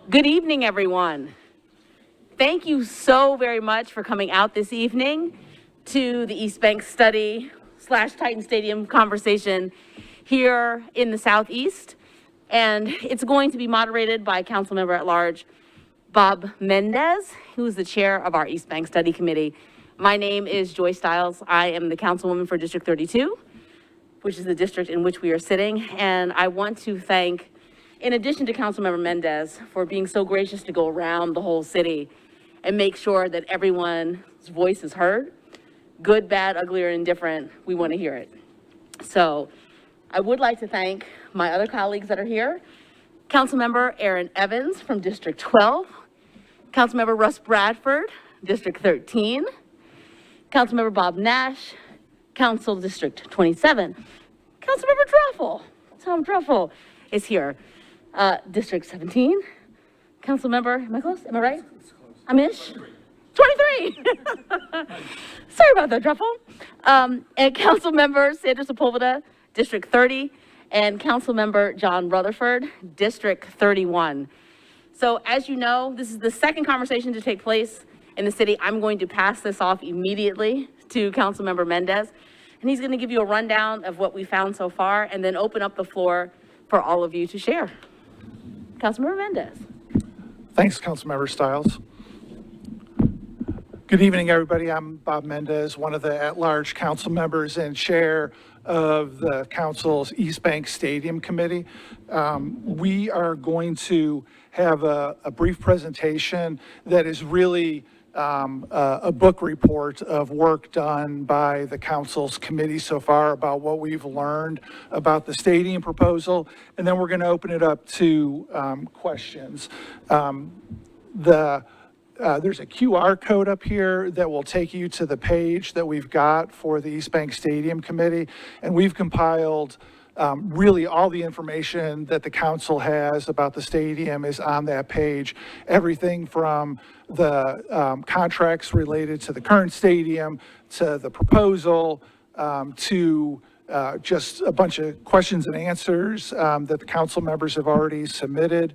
Good evening, everyone. Thank you so very much for coming out this evening to the East Bank Study / Titan Stadium conversation here in the Southeast. And it's going to be moderated by Council Member at Large Bob Mendez, who is the chair of our East Bank Study Committee. My name is Joy Stiles. I am the councilwoman for District 32, which is the district in which we are sitting. And I want to thank, in addition to Councilmember Mendez, for being so gracious to go around the whole city and make sure that everyone's voice is heard. Good, bad, ugly, or indifferent, we want to hear it. So I would like to thank my other colleagues that are here. Councilmember Aaron Evans from District 12, Councilmember Russ Bradford, District 13, Councilmember Bob Nash, Council District 27, Councilmember Tom Truffle is here. District 17, Councilmember, am I close? Am I right? I'm ish? 23. Sorry about that, Truffle. And Councilmember Sandra Sepulveda, District 30, and Councilmember John Rutherford, District 31. So as you know, this is the second conversation to take place in the city. I'm going to pass this off immediately to Councilmember Mendez, and he's going to give you a rundown of what we found so far and then open up the floor for all of you to share. Councilmember Mendez. Thanks, Councilmember Stiles. Good evening, everybody. I'm Bob Mendez, one of the at-large council members and chair of the council's East Bank Stadium Committee. We are going to have a brief presentation that is really a book report of work done by the council's committee so far about what we've learned about the stadium proposal, and then we're going to open it up to questions. There's a QR code up here that will take you to the page that we've got for the East Bank Stadium Committee, and we've compiled really all the information that the council has about the stadium is on that page. Everything from the contracts related to the current stadium, to the proposal, to just a bunch of questions and answers that the council members have already submitted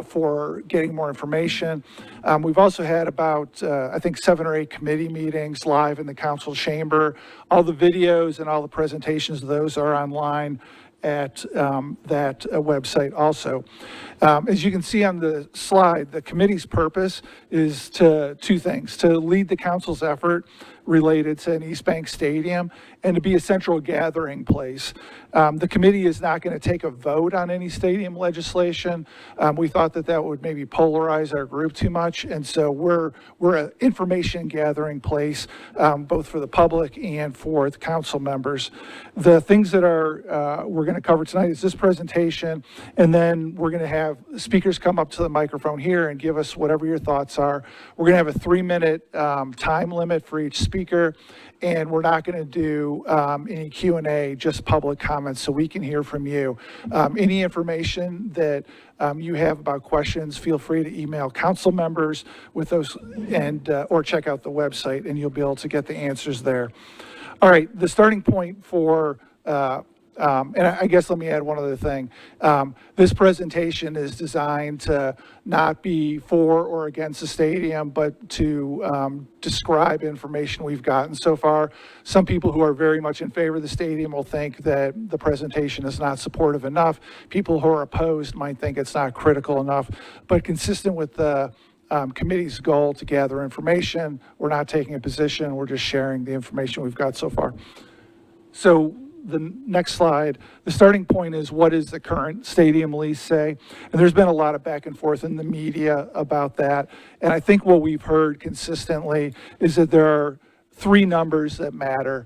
for getting more information. We've also had about, I think, 7 or 8 committee meetings live in the council chamber. All the videos and all the presentations of those are online at that website also. As you can see on the slide, the committee's purpose is two things: to lead the council's effort related to an East Bank Stadium and to be a central gathering place. The committee is not going to take a vote on any stadium legislation. We thought that would maybe polarize our group too much, and so we're an information gathering place, both for the public and for the council members. The things that we're going to cover tonight is this presentation, and then we're going to have speakers come up to the microphone here and give us whatever your thoughts are. We're going to have a 3-minute time limit for each speaker, and we're not going to do any Q&A, just public comments, so we can hear from you. Any information that you have about questions, feel free to email council members with those, and or check out the website, and you'll be able to get the answers there. All right, the starting point for and I guess let me add one other thing. This presentation is designed to not be for or against the stadium, but to describe information we've gotten so far. Some people who are very much in favor of the stadium will think that the presentation is not supportive enough. People who are opposed might think it's not critical enough, but consistent with the committee's goal to gather information, we're not taking a position, we're just sharing the information we've got so far. So the next slide, the starting point is, what does the current stadium lease say? And there's been a lot of back and forth in the media about that. And I think what we've heard consistently is that there are 3 numbers that matter.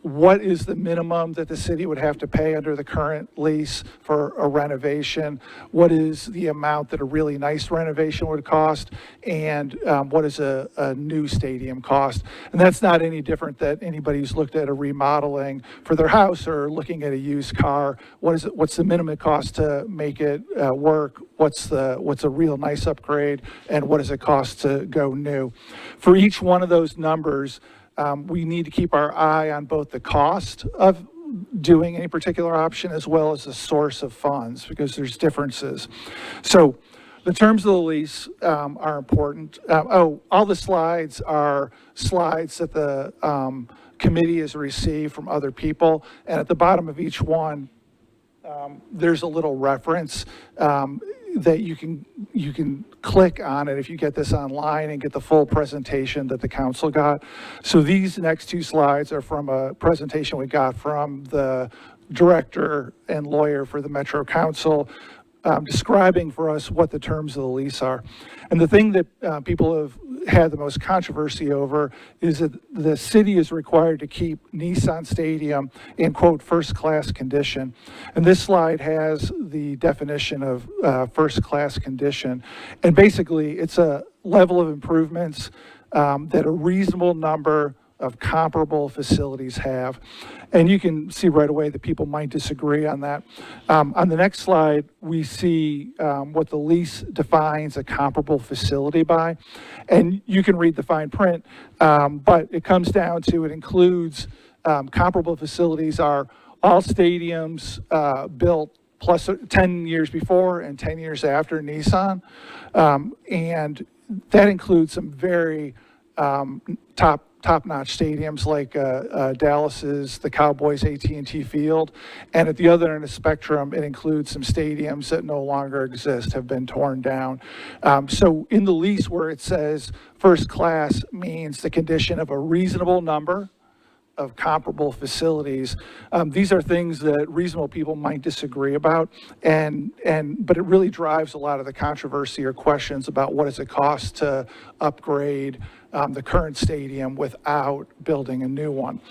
What is the minimum that the city would have to pay under the current lease for a renovation? What is the amount that a really nice renovation would cost? And what is a new stadium cost? And that's not any different that anybody who's looked at a remodeling for their house or looking at a used car. What's the minimum cost to make it work? What's a real nice upgrade? And what does it cost to go new? For each one of those numbers, we need to keep our eye on both the cost of doing any particular option as well as the source of funds, because there's differences. So The terms of the lease are important. All the slides are slides that the committee has received from other people, and at the bottom of each one, there's a little reference that you can click on it if you get this online and get the full presentation that the council got. So these next two slides are from a presentation we got from the director and lawyer for the Metro Council, describing for us what the terms of the lease are. And the thing that people have had the most controversy over is that the city is required to keep Nissan Stadium in, quote, first-class condition. And this slide has the definition of first-class condition. And basically, it's a level of improvements that a reasonable number of comparable facilities have. And you can see right away that people might disagree on that. On the next slide, we see what the lease defines a comparable facility by. And you can read the fine print, but it comes down to, it includes comparable facilities are all stadiums built plus 10 years before and 10 years after Nissan. And that includes some very top-notch stadiums like Dallas's, the Cowboys AT&T Field, and at the other end of the spectrum, it includes some stadiums that no longer exist, have been torn down. So in the lease where it says first class means the condition of a reasonable number of comparable facilities. These are things that reasonable people might disagree about, but it really drives a lot of the controversy or questions about what does it cost to upgrade the current stadium without building a new one.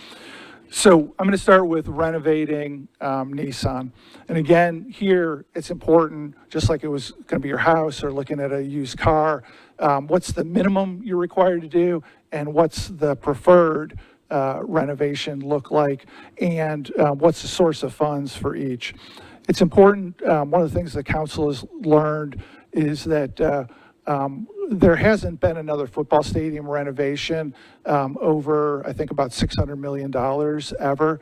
So I'm going to start with renovating Nissan. And again, here it's important, just like it was going to be your house or looking at a used car, what's the minimum you're required to do and what's the preferred renovation look like, and what's the source of funds for each. It's important, one of the things the council has learned is that there hasn't been another football stadium renovation over, I think, about $600 million ever.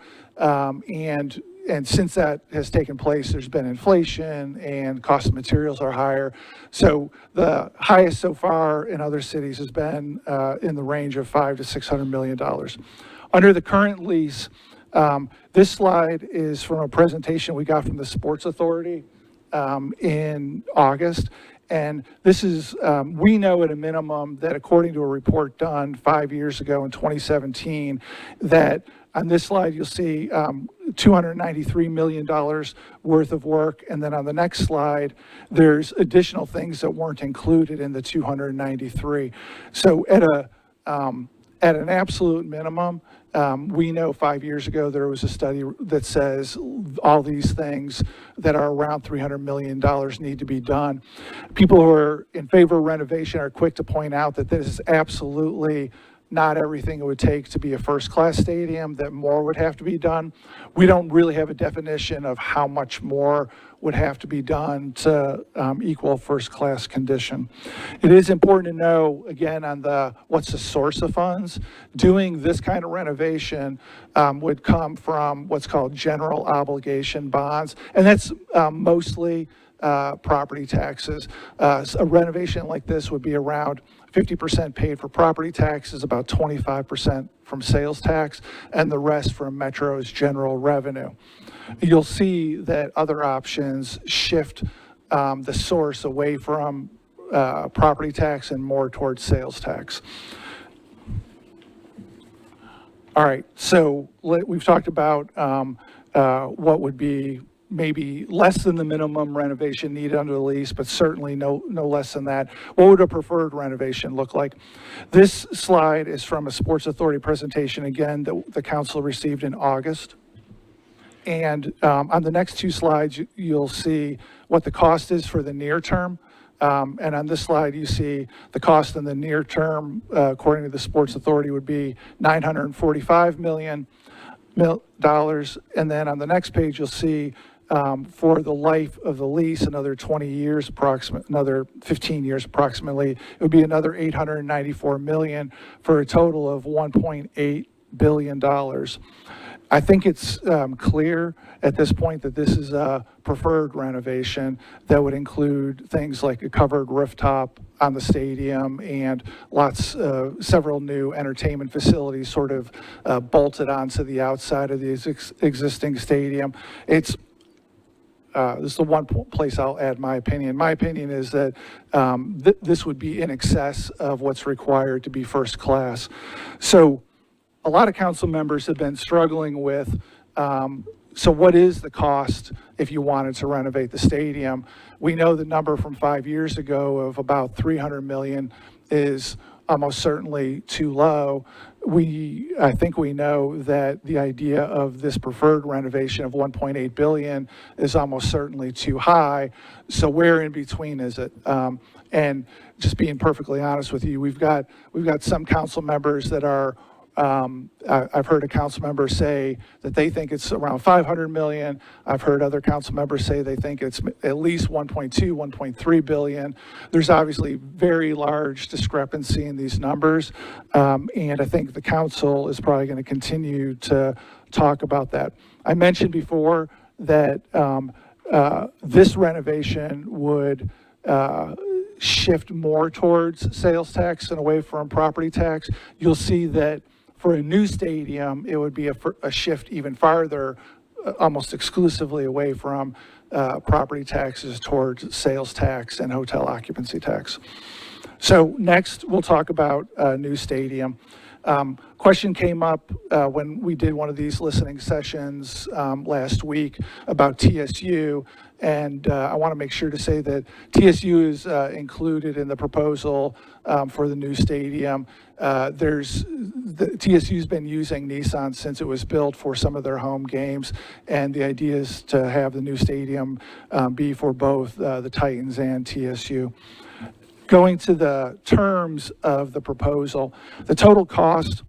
And since that has taken place, there's been inflation and cost of materials are higher. So the highest so far in other cities has been in the range of $500 to $600 million. Under the current lease, this slide is from a presentation we got from the Sports Authority in August. And this is, we know at a minimum that according to a report done 5 years ago in 2017, that on this slide you'll see $293 million worth of work. And then on the next slide, there's additional things that weren't included in the 293. So at an absolute minimum, we know 5 years ago there was a study that says all these things that are around $300 million need to be done. People who are in favor of renovation are quick to point out that this is absolutely not everything it would take to be a first-class stadium, that more would have to be done. We don't really have a definition of how much more would have to be done to equal first-class condition. It is important to know, again, on what's the source of funds. Doing this kind of renovation would come from what's called general obligation bonds, and that's mostly property taxes. A renovation like this would be around 50% paid for property taxes, about 25% from sales tax, and the rest from Metro's general revenue. You'll see that other options shift the source away from property tax and more towards sales tax. All right, so we've talked about what would be maybe less than the minimum renovation needed under the lease, but certainly no less than that. What would a preferred renovation look like? This slide is from a Sports Authority presentation, again, that the council received in August. And on the next two slides, you'll see what the cost is for the near term. And on this slide, you see the cost in the near term, according to the Sports Authority, would be $945 million. And then on the next page, you'll see for the life of the lease, another 20 years, another 15 years approximately, it would be another $894 million for a total of $1.8 billion. I think it's clear at this point that this is a preferred renovation that would include things like a covered rooftop on the stadium and several new entertainment facilities sort of bolted onto the outside of the existing stadium. This is the one place I'll add my opinion. My opinion is that this would be in excess of what's required to be first class. So a lot of council members have been struggling with, so what is the cost if you wanted to renovate the stadium? We know the number from 5 years ago of about 300 million is almost certainly too low. I think we know that the idea of this preferred renovation of 1.8 billion is almost certainly too high. So where in between is it? And just being perfectly honest with you, we've got some council members that are I've heard a council member say that they think it's around 500 million. I've heard other council members say they think it's at least 1.2, 1.3 billion. There's obviously very large discrepancy in these numbers. And I think the council is probably going to continue to talk about that. I mentioned before that this renovation would shift more towards sales tax and away from property tax. You'll see that for a new stadium, it would be a shift even farther, almost exclusively away from property taxes towards sales tax and hotel occupancy tax. So next, we'll talk about a new stadium. Question came up when we did one of these listening sessions last week about TSU. And I want to make sure to say that TSU is included in the proposal for the new stadium. TSU's been using Nissan since it was built for some of their home games, and the idea is to have the new stadium be for both the Titans and TSU. Going to the terms of the proposal, the total cost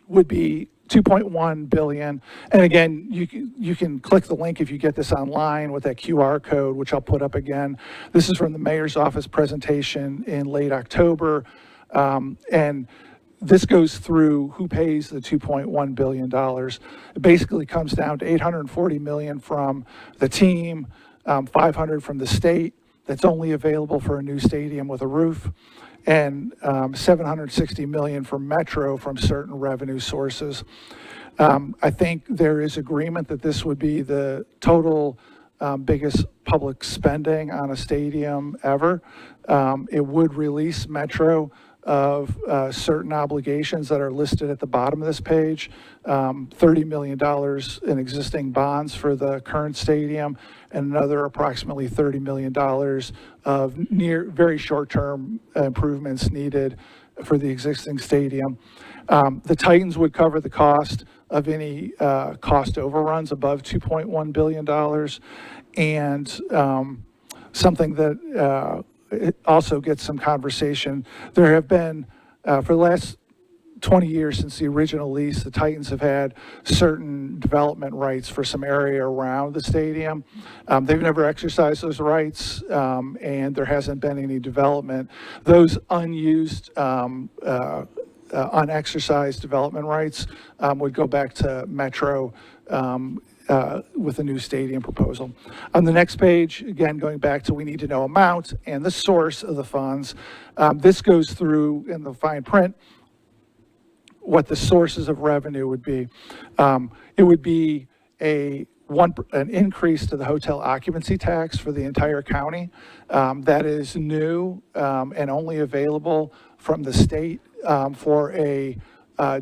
would be 2.1 billion. And again, you can click the link if you get this online with that QR code, which I'll put up again. This is from the mayor's office presentation in late October. And this goes through who pays the $2.1 billion. It basically comes down to 840 million from the team, 500 from the state. That's only available for a new stadium with a roof, and 760 million from Metro from certain revenue sources. I think there is agreement that this would be the total biggest public spending on a stadium ever. It would release Metro of certain obligations that are listed at the bottom of this page, $30 million in existing bonds for the current stadium, and another approximately $30 million of very short-term improvements needed for the existing stadium. The Titans would cover the cost of any cost overruns above $2.1 billion, and something that it also gets some conversation. There have been, for the last 20 years since the original lease, the Titans have had certain development rights for some area around the stadium. They've never exercised those rights, and there hasn't been any development. Those unused, unexercised development rights would go back to Metro with a new stadium proposal. On the next page, again, going back to we need to know amount and the source of the funds. This goes through in the fine print what the sources of revenue would be. It would be an increase to the hotel occupancy tax for the entire county. That is new and only available from the state for a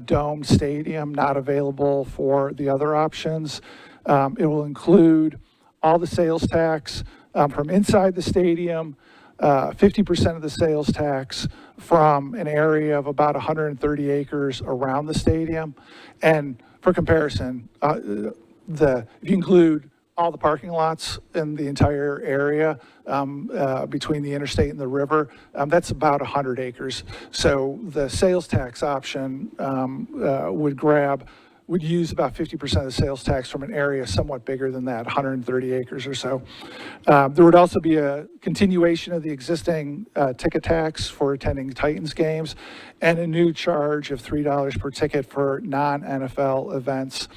domed stadium, not available for the other options. It will include all the sales tax from inside the stadium, 50% of the sales tax from an area of about 130 acres around the stadium. And for comparison, if you include all the parking lots in the entire area between the interstate and the river, that's about 100 acres. So the sales tax option would grab would use about 50% of the sales tax from an area somewhat bigger than that, 130 acres or so. There would also be a continuation of the existing ticket tax for attending Titans games and a new charge of $3 per ticket for non-NFL events.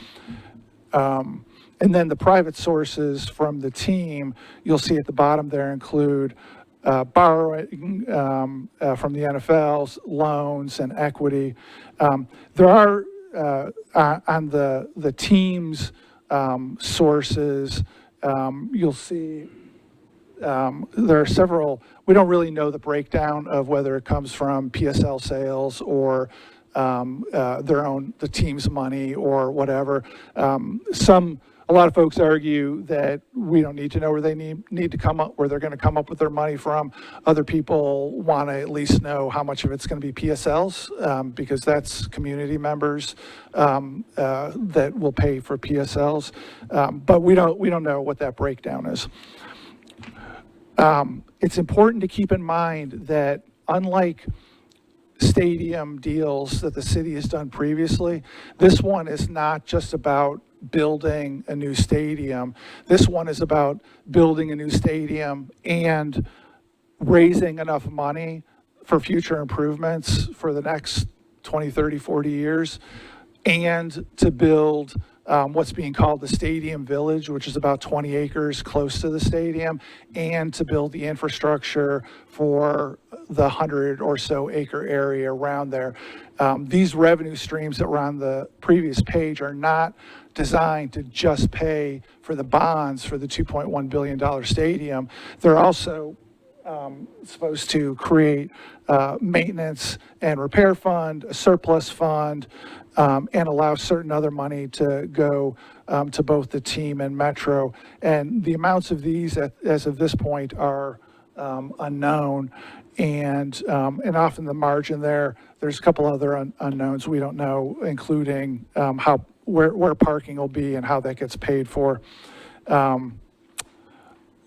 And then the private sources from the team, you'll see at the bottom there include borrowing from the NFL's loans and equity. There are on the team's sources, you'll see there are several. We don't really know the breakdown of whether it comes from PSL sales or the team's money or whatever. A lot of folks argue that we don't need to know where they need to come up, where they're going to come up with their money from. Other people want to at least know how much of it's going to be PSLs, because that's community members that will pay for PSLs. But we don't know what that breakdown is. It's important to keep in mind that unlike stadium deals that the city has done previously, this one is not just about building a new stadium. This one is about building a new stadium and raising enough money for future improvements for the next 20, 30, 40 years, and to build what's being called the Stadium Village, which is about 20 acres close to the stadium, and to build the infrastructure for the 100 or so acre area around there. These revenue streams that were on the previous page are not designed to just pay for the bonds for the $2.1 billion stadium. They're also supposed to create maintenance and repair fund, a surplus fund, and allow certain other money to go to both the team and Metro. And the amounts of these as of this point are unknown. And often the margin there's a couple other unknowns we don't know, including where parking will be and how that gets paid for.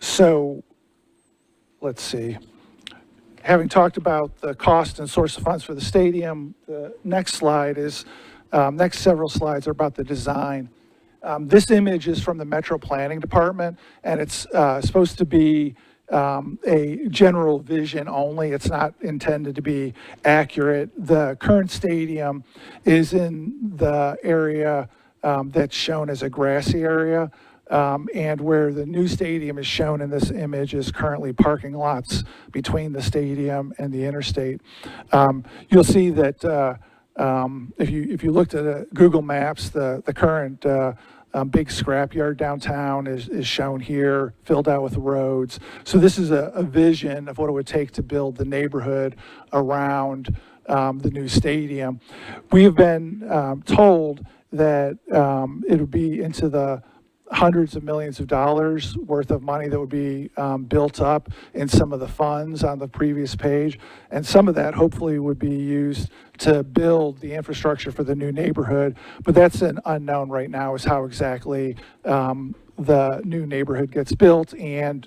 So let's see. Having talked about the cost and source of funds for the stadium, the next several slides are about the design. This image is from the Metro Planning Department, and it's supposed to be a general vision only. It's not intended to be accurate. The current stadium is in the area that's shown as a grassy area, and where the new stadium is shown in this image is currently parking lots between the stadium and the interstate. You'll see that if you looked at Google Maps, the current big scrapyard downtown is shown here, filled out with roads. So this is a vision of what it would take to build the neighborhood around the new stadium. We have been told that it would be into the hundreds of millions of dollars worth of money that would be built up in some of the funds on the previous page. And some of that hopefully would be used to build the infrastructure for the new neighborhood. But that's an unknown right now, is how exactly the new neighborhood gets built and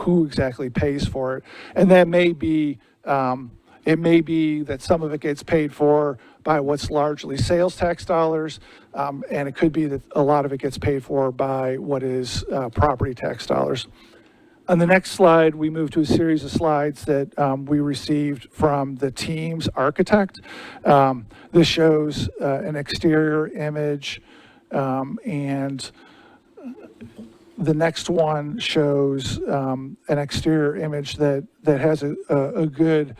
who exactly pays for it. And that may be, it may be that some of it gets paid for by what's largely sales tax dollars, and it could be that a lot of it gets paid for by what is property tax dollars. On the next slide, we move to a series of slides that we received from the team's architect. This shows an exterior image, and the next one shows an exterior image that has a good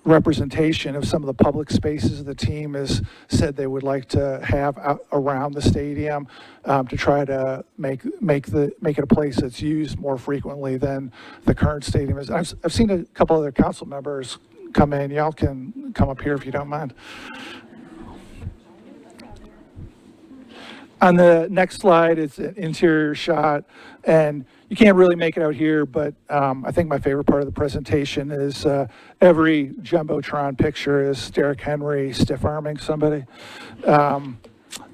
representation of some of the public spaces the team has said they would like to have out around the stadium, to try to make it a place that's used more frequently than the current stadium is. I've seen a couple other council members come in. Y'all can come up here if you don't mind. On the next slide, it's an interior shot, and you can't really make it out here, but I think my favorite part of the presentation is every Jumbotron picture is Derrick Henry stiff-arming somebody. And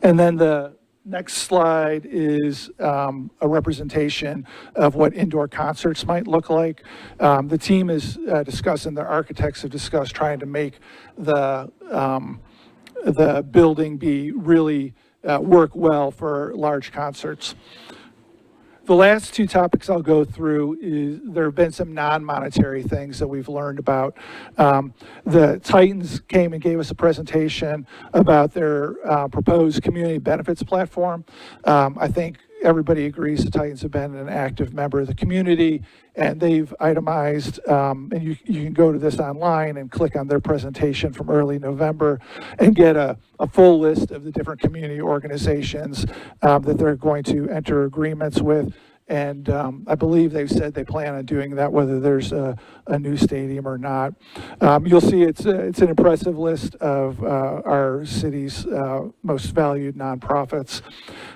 then the next slide is a representation of what indoor concerts might look like. The team is discussing, the architects have discussed trying to make the the building be really work well for large concerts. The last two topics I'll go through is there have been some non-monetary things that we've learned about. The Titans came and gave us a presentation about their proposed community benefits platform. I think everybody agrees the Titans have been an active member of the community, and they've itemized, and you can go to this online and click on their presentation from early November and get a full list of the different community organizations that they're going to enter agreements with. And I believe they've said they plan on doing that whether there's a new stadium or not. You'll see it's an impressive list of our city's most valued nonprofits.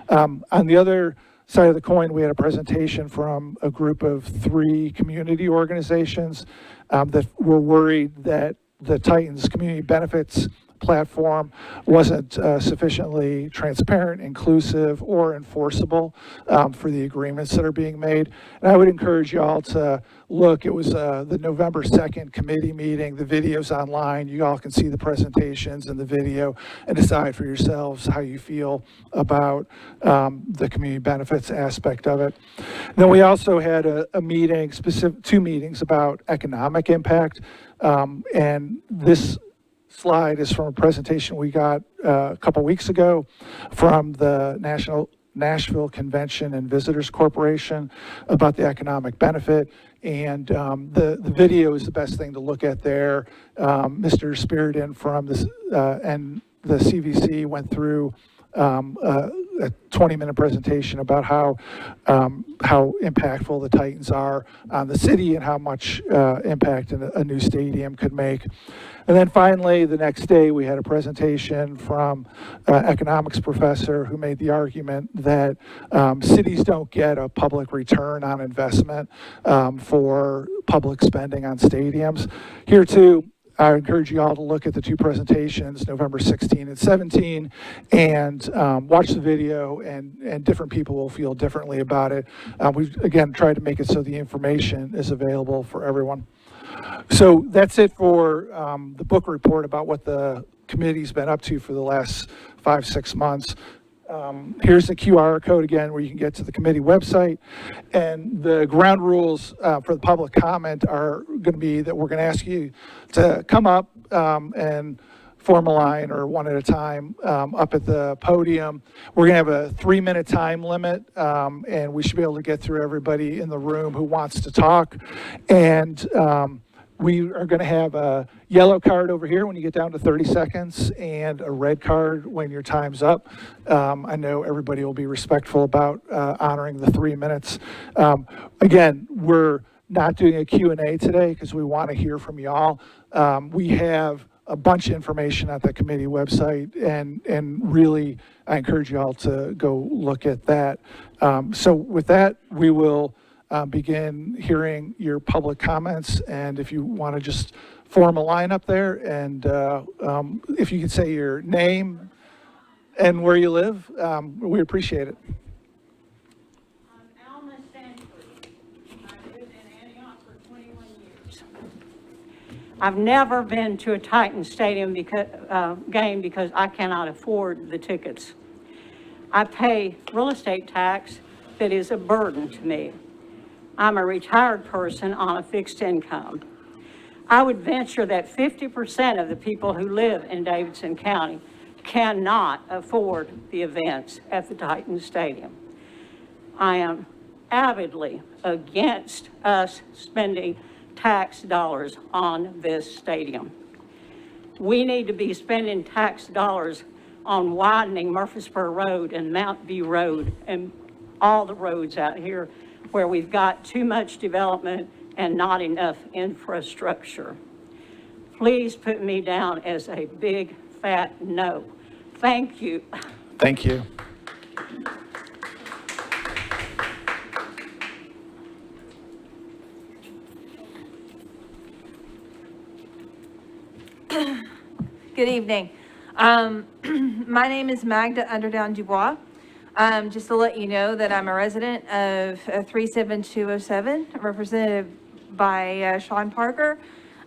On the other side of the coin, we had a presentation from a group of 3 community organizations that were worried that the Titans community benefits platform wasn't sufficiently transparent, inclusive, or enforceable for the agreements that are being made. And I would encourage y'all to look. It was the November 2nd committee meeting. The video's online. You all can see the presentations and the video and decide for yourselves how you feel about the community benefits aspect of it. Then we also had a meeting, 2 meetings about economic impact. And this slide is from a presentation we got a couple weeks ago from the Nashville Convention and Visitors Corporation about the economic benefit. And the video is the best thing to look at there. Mr. Spiriton from this and the CVC went through a 20-minute presentation about how impactful the Titans are on the city and how much impact a new stadium could make. And then finally, the next day, we had a presentation from an economics professor who made the argument that cities don't get a public return on investment for public spending on stadiums. Here too, I encourage you all to look at the 2 presentations, November 16 and 17, and watch the video, and different people will feel differently about it. We've, again, tried to make it so the information is available for everyone. So that's it for the book report about what the committee's been up to for the last 5-6 months. Here's the QR code again where you can get to the committee website. And the ground rules for the public comment are going to be that we're going to ask you to come up and form a line or one at a time up at the podium. We're going to have a 3-minute time limit, and we should be able to get through everybody in the room who wants to talk. And we are going to have a yellow card over here when you get down to 30 seconds and a red card when your time's up. I know everybody will be respectful about honoring the 3 minutes. Again, we're not doing a Q&A today because we want to hear from y'all. We have a bunch of information at the committee website, and really, I encourage you all to go look at that. So with that, we will begin hearing your public comments, and if you want to just form a line up there, and if you could say your name and where you live, we appreciate it. I'm Alma Stanford. I lived in Antioch for 21 years. I've never been to a Titan Stadium game because I cannot afford the tickets. I pay real estate tax that is a burden to me. I'm a retired person on a fixed income. I would venture that 50% of the people who live in Davidson County cannot afford the events at the Titan Stadium. I am avidly against us spending tax dollars on this stadium. We need to be spending tax dollars on widening Murfreesboro Road and Mount View Road and all the roads out here where we've got too much development and not enough infrastructure. Please put me down as a big fat no. Thank you. Thank you. Good evening. My name is Magda Underdown Dubois. Just to let you know that I'm a resident of 37207, represented by Sean Parker.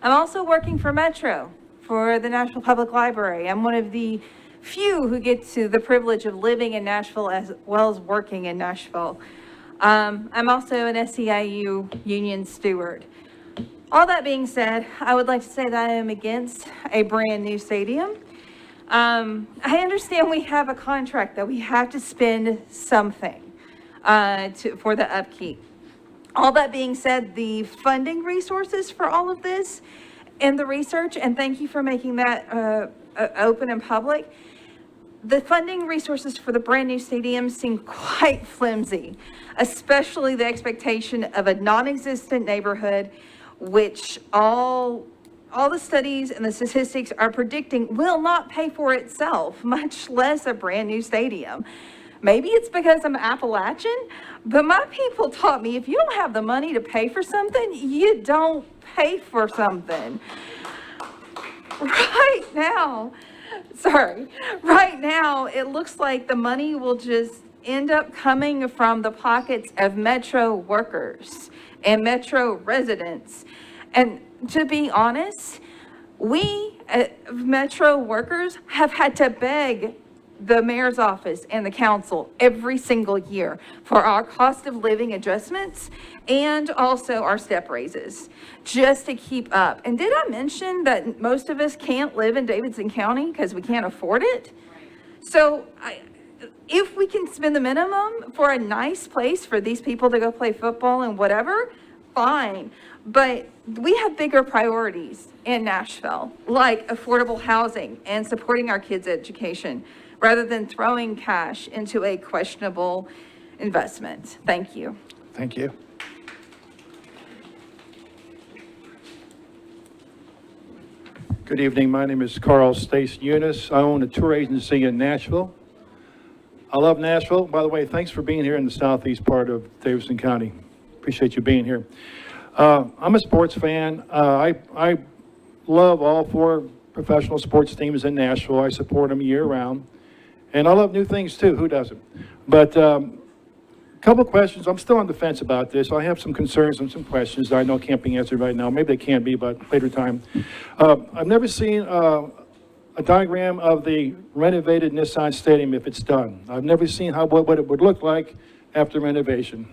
I'm also working for Metro for the Nashville Public Library. I'm one of the few who get to the privilege of living in Nashville as well as working in Nashville. I'm also an SEIU union steward. All that being said, I would like to say that I am against a brand new stadium. I understand we have a contract that we have to spend something for the upkeep. All that being said, the funding resources for all of this and the research, and thank you for making that open and public, the funding resources for the brand new stadium seem quite flimsy, especially the expectation of a non-existent neighborhood, which all the studies and the statistics are predicting will not pay for itself, much less a brand new stadium. Maybe it's because I'm Appalachian, but my people taught me if you don't have the money to pay for something, you don't pay for something. Right now, it looks like the money will just end up coming from the pockets of Metro workers and Metro residents. And to be honest, we, Metro workers, have had to beg the mayor's office and the council every single year for our cost of living adjustments and also our step raises, just to keep up. And did I mention that most of us can't live in Davidson County because we can't afford it? So if we can spend the minimum for a nice place for these people to go play football and whatever, fine. But we have bigger priorities in Nashville, like affordable housing and supporting our kids' education, rather than throwing cash into a questionable investment. Thank you. Thank you. Good evening. My name is Carl Stace Eunice. I own a tour agency in Nashville. I love Nashville. By the way, thanks for being here in the southeast part of Davidson County. Appreciate you being here. I'm a sports fan. I love all 4 professional sports teams in Nashville. I support them year round. And I love new things too. Who doesn't? But a couple questions. I'm still on the fence about this. I have some concerns and some questions that I know can't be answered right now. Maybe they can be, but later time. I've never seen a diagram of the renovated Nissan Stadium if it's done. I've never seen what it would look like after renovation.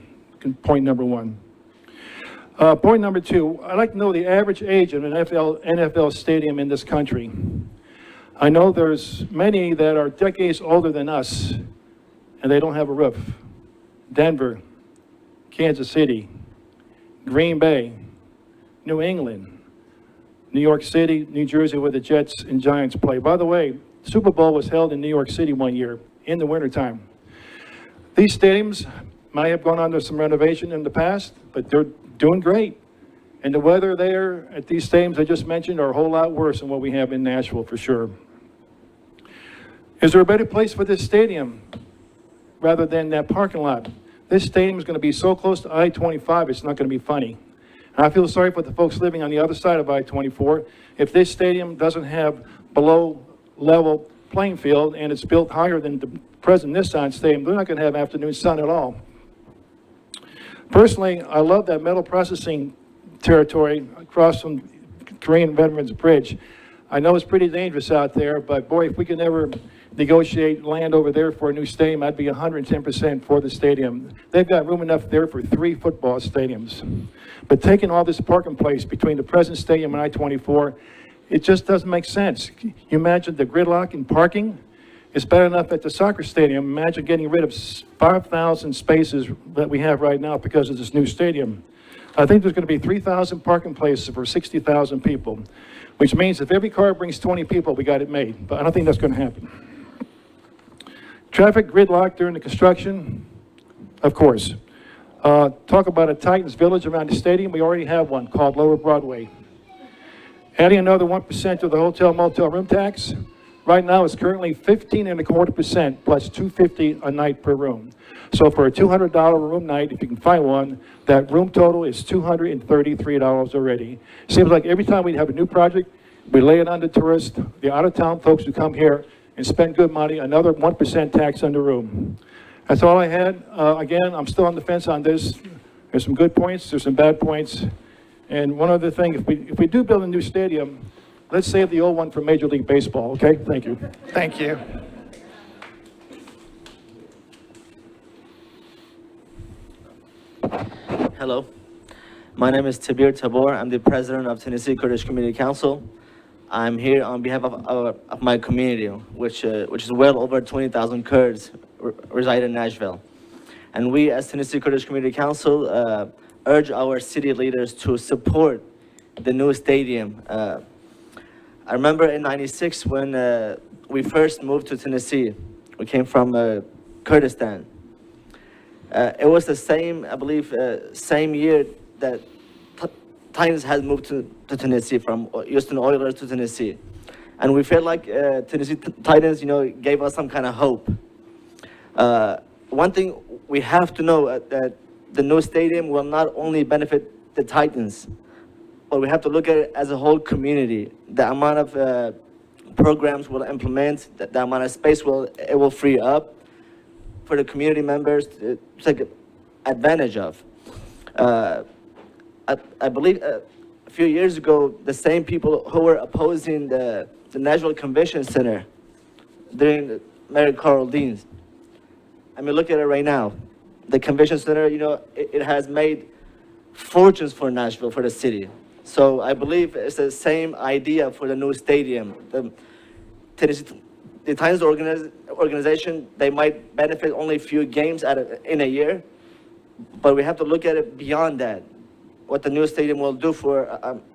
Point number 1. Point number 2, I'd like to know the average age of an NFL stadium in this country. I know there's many that are decades older than us, and they don't have a roof. Denver, Kansas City, Green Bay, New England, New York City, New Jersey, where the Jets and Giants play. By the way, the Super Bowl was held in New York City one year in the wintertime. These stadiums might have gone under some renovation in the past, but they're doing great. And the weather there at these stadiums I just mentioned are a whole lot worse than what we have in Nashville for sure. Is there a better place for this stadium rather than that parking lot? This stadium is going to be so close to I-25, it's not going to be funny. And I feel sorry for the folks living on the other side of I-24. If this stadium doesn't have below level playing field and it's built higher than the present Nissan Stadium, they're not going to have afternoon sun at all. Personally, I love that metal processing territory across from Korean Veterans Bridge. I know it's pretty dangerous out there, but boy, if we could ever negotiate land over there for a new stadium, I'd be 110% for the stadium. They've got room enough there for 3 football stadiums. But taking all this parking place between the present stadium and I-24, it just doesn't make sense. You imagine the gridlock in parking? It's bad enough at the soccer stadium. Imagine getting rid of 5,000 spaces that we have right now because of this new stadium. I think there's going to be 3,000 parking places for 60,000 people, which means if every car brings 20 people, we got it made. But I don't think that's going to happen. Traffic gridlock during the construction, of course. Talk about a Titans village around the stadium. We already have one called Lower Broadway. Adding another 1% to the hotel motel room tax. Right now, it's currently 15.25% plus $250 a night per room. So for a $200 room night, if you can find one, that room total is $233 already. Seems like every time we have a new project, we lay it on the tourists, the out-of-town folks who come here and spend good money, another 1% tax on the room. That's all I had. Again, I'm still on the fence on this. There's some good points, there's some bad points. And one other thing, if we do build a new stadium, Let's save the old one for Major League Baseball, okay? Thank you. Thank you. Hello, my name is Tabir Tabor. I'm the president of Tennessee Kurdish Community Council. I'm here on behalf of my community, which is well over 20,000 Kurds reside in Nashville. And we, as Tennessee Kurdish Community Council, urge our city leaders to support the new stadium. I remember in '96 when we first moved to Tennessee. We came from Kurdistan. It was the same, I believe, same year that Titans had moved to Tennessee from Houston Oilers to Tennessee. And we felt like Tennessee Titans, gave us some kind of hope. One thing we have to know that the new stadium will not only benefit the Titans, but we have to look at it as a whole community. The amount of programs we'll implement, the amount of space it will free up for the community members to take advantage of. I believe a few years ago, the same people who were opposing the Nashville Convention Center during Mayor Carl Dean's. I mean, look at it right now. The convention center, it has made fortunes for Nashville, for the city. So I believe it's the same idea for the new stadium. The Titans organization, they might benefit only a few games in a year, but we have to look at it beyond that. What the new stadium will do for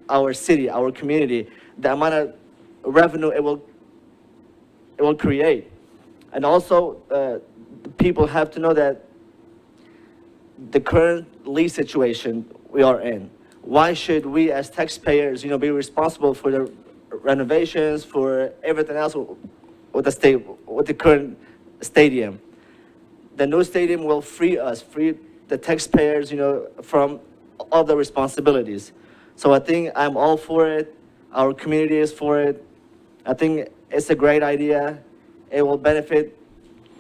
our city, our community, the amount of revenue it will create. And also, people have to know that the current lease situation we are in, why should we as taxpayers, be responsible for the renovations, for everything else with the current stadium? The new stadium will free the taxpayers, from all the responsibilities. So I think I'm all for it. Our community is for it. I think it's a great idea. It will benefit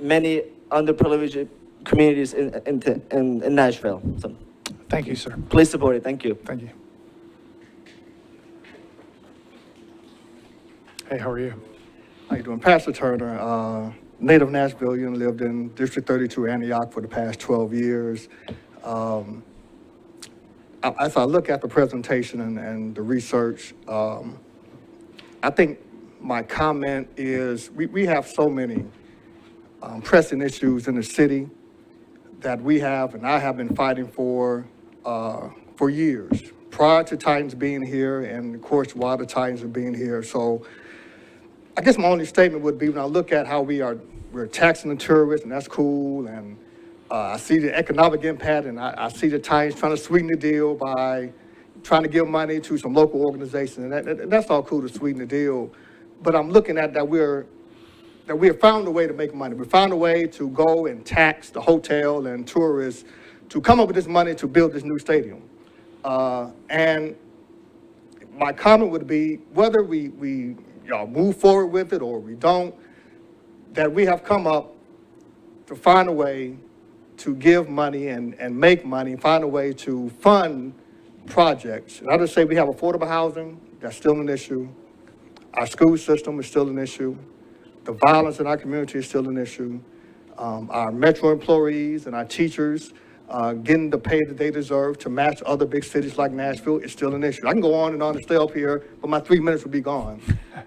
many underprivileged communities in Nashville. So Thank you, sir. please support it. Thank you. Thank you. Hey, how are you? How you doing? Pastor Turner, native Nashvilleian, lived in District 32, Antioch for the past 12 years. As I look at the presentation and the research, I think my comment is we have so many pressing issues in the city that we have and I have been fighting for years, prior to Titans being here and of course while the Titans are being here. So I guess my only statement would be when I look at how we're taxing the tourists, and that's cool, and I see the economic impact, and I see the Titans trying to sweeten the deal by trying to give money to some local organizations, and that's all cool to sweeten the deal. But I'm looking at that we have found a way to make money. We found a way to go and tax the hotel and tourists to come up with this money to build this new stadium. And my comment would be whether we move forward with it or we don't, that we have come up to find a way to give money and make money, find a way to fund projects. And I just say we have affordable housing, that's still an issue. Our school system is still an issue. The violence in our community is still an issue. Our Metro employees and our teachers getting the pay that they deserve to match other big cities like Nashville is still an issue. I can go on and stay up here, but my 3 minutes will be gone.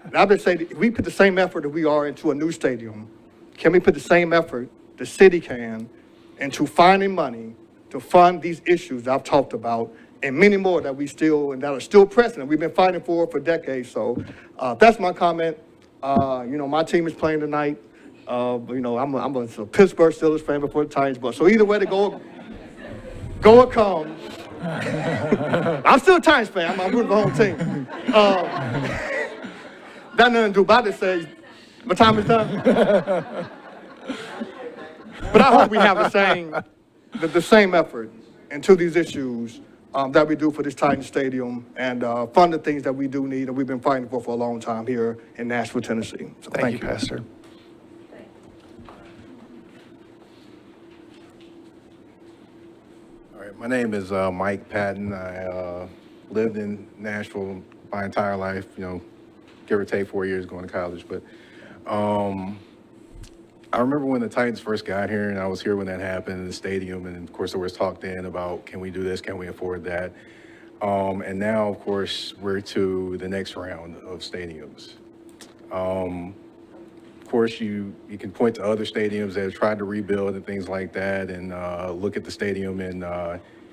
And I would say that if we put the same effort that we are into a new stadium, can we put the same effort the city can into finding money to fund these issues that I've talked about and many more that that are still pressing and we've been fighting for decades. So that's my comment. My team is playing tonight. I'm a Pittsburgh Steelers fan before the Titans, but so either way to go or come. I'm still a Titans fan. I'm rooting for the home team. That nothing to do about it. Say, my time is done. But I hope we have the same effort into these issues that we do for this Titan Stadium and fund the things that we do need and we've been fighting for a long time here in Nashville, Tennessee. So Thank you, Pastor. All right, my name is Mike Patton. I lived in Nashville my entire life, give or take 4 years going to college. But I remember when the Titans first got here, and I was here when that happened in the stadium, and of course there was talk then about, can we do this, can we afford that? And now, of course, we're to the next round of stadiums. Of course, you can point to other stadiums that have tried to rebuild and things like that, and look at the stadium in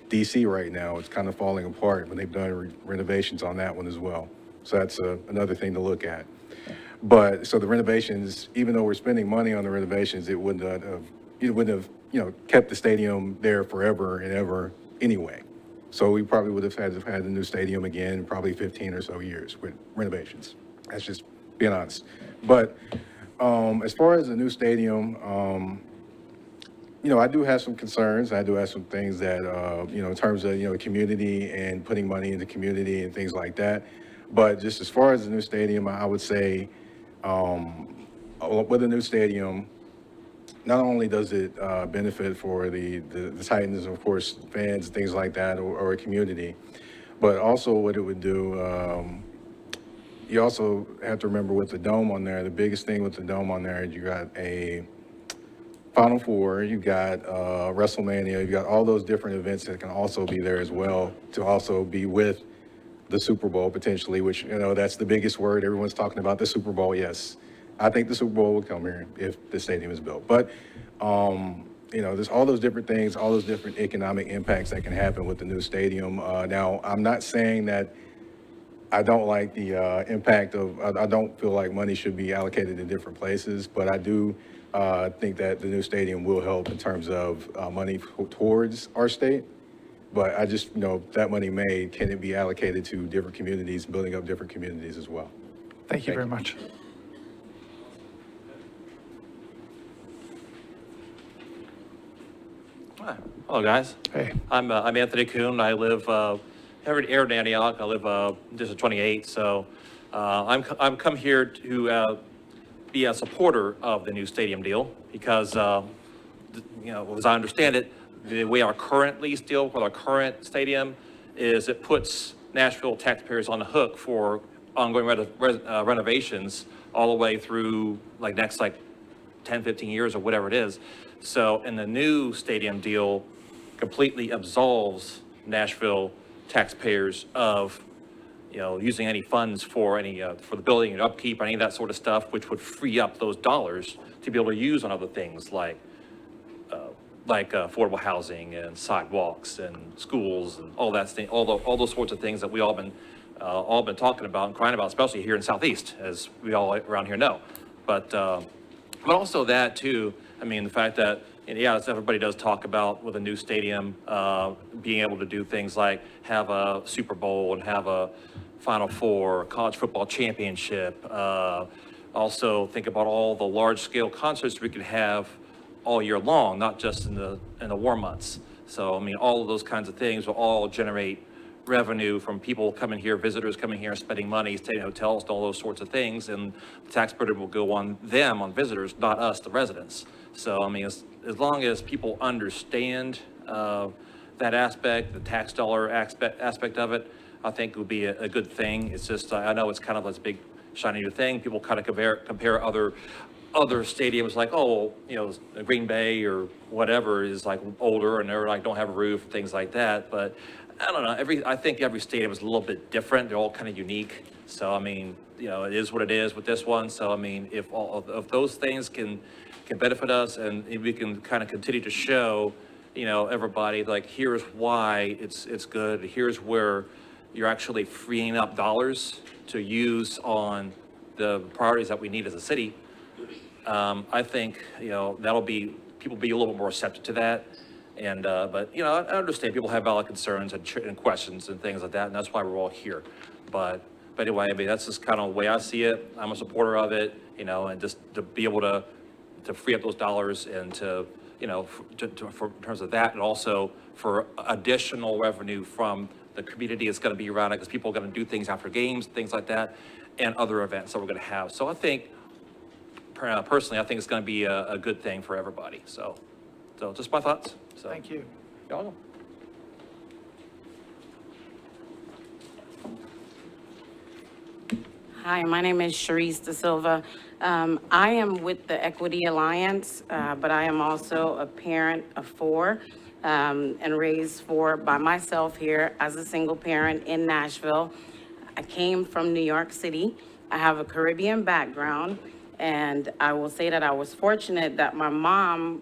DC right now. It's kind of falling apart, but they've done renovations on that one as well. So that's another thing to look at. But so the renovations, even though we're spending money on the renovations, it wouldn't have kept the stadium there forever and ever anyway. So we probably would have had to have had a new stadium again in probably 15 or so years with renovations. That's just being honest. But as far as the new stadium, I do have some concerns. I do have some things that, in terms of, community and putting money into community and things like that. But just as far as the new stadium, I would say with a new stadium, not only does it benefit for the Titans, of course, fans and things like that, or a community, but also what it would do, you also have to remember with the dome on there, the biggest thing with the dome on there is you got a Final Four, you got WrestleMania, you got all those different events that can also be there as well, to also be with the Super Bowl potentially, which, that's the biggest word. Everyone's talking about the Super Bowl. Yes, I think the Super Bowl will come here if the stadium is built. But, there's all those different things, all those different economic impacts that can happen with the new stadium. Now, I'm not saying that I don't like the impact of, I don't feel like money should be allocated in different places, but I do think that the new stadium will help in terms of money towards our state. But I just, that money made, can it be allocated to different communities, building up different communities as well? Thank you very much. Hello, guys. Hey. I'm Anthony Kuhn. I live here in Antioch. I live District 28. So I'm come here to be a supporter of the new stadium deal because, as I understand it, the way our current lease deal with our current stadium is it puts Nashville taxpayers on the hook for ongoing renovations all the way through next 10, 15 years or whatever it is. So, and the new stadium deal completely absolves Nashville taxpayers of, using any funds for for the building and upkeep, any of that sort of stuff, which would free up those dollars to be able to use on other things like affordable housing and sidewalks and schools and all that thing, all those sorts of things that we all been talking about and crying about, especially here in Southeast, as we all around here know. But also that too. I mean, the fact that, as everybody does talk about with a new stadium, being able to do things like have a Super Bowl and have a Final Four, college football championship. Also think about all the large scale concerts we could have all year long, not just in the warm months. So, I mean, all of those kinds of things will all generate revenue from people coming here, visitors coming here, spending money, staying in hotels, and all those sorts of things. And the tax burden will go on them, on visitors, not us, the residents. So, I mean, as long as people understand that aspect, the tax dollar aspect of it, I think it would be a good thing. It's just, I know it's kind of this big, shiny new thing. People kind of compare other stadiums like, Green Bay or whatever is older and they're don't have a roof, things like that. But I don't know, I think every stadium is a little bit different. They're all kind of unique. So, I mean, it is what it is with this one. So, I mean, if those things can benefit us and if we can kind of continue to show, everybody, here's why it's good. Here's where you're actually freeing up dollars to use on the priorities that we need as a city. I think, that'll be, people be a little bit more receptive to that. And, but, I understand people have valid concerns and questions and things like that, and that's why we're all here. But anyway, I mean, that's just kind of the way I see it. I'm a supporter of it, and just to be able to free up those dollars and to, for in terms of that, and also for additional revenue from the community that's going to be around it, because people are going to do things after games, things like that, and other events that we're going to have. So I think, personally, I think it's going to be a good thing for everybody. So just my thoughts. So, Thank you. You're welcome. Hi, my name is Sharice Da Silva. I am with the Equity Alliance, but I am also a parent of four and raised four by myself here as a single parent in Nashville. I came from New York City. I have a Caribbean background, and I will say that I was fortunate that my mom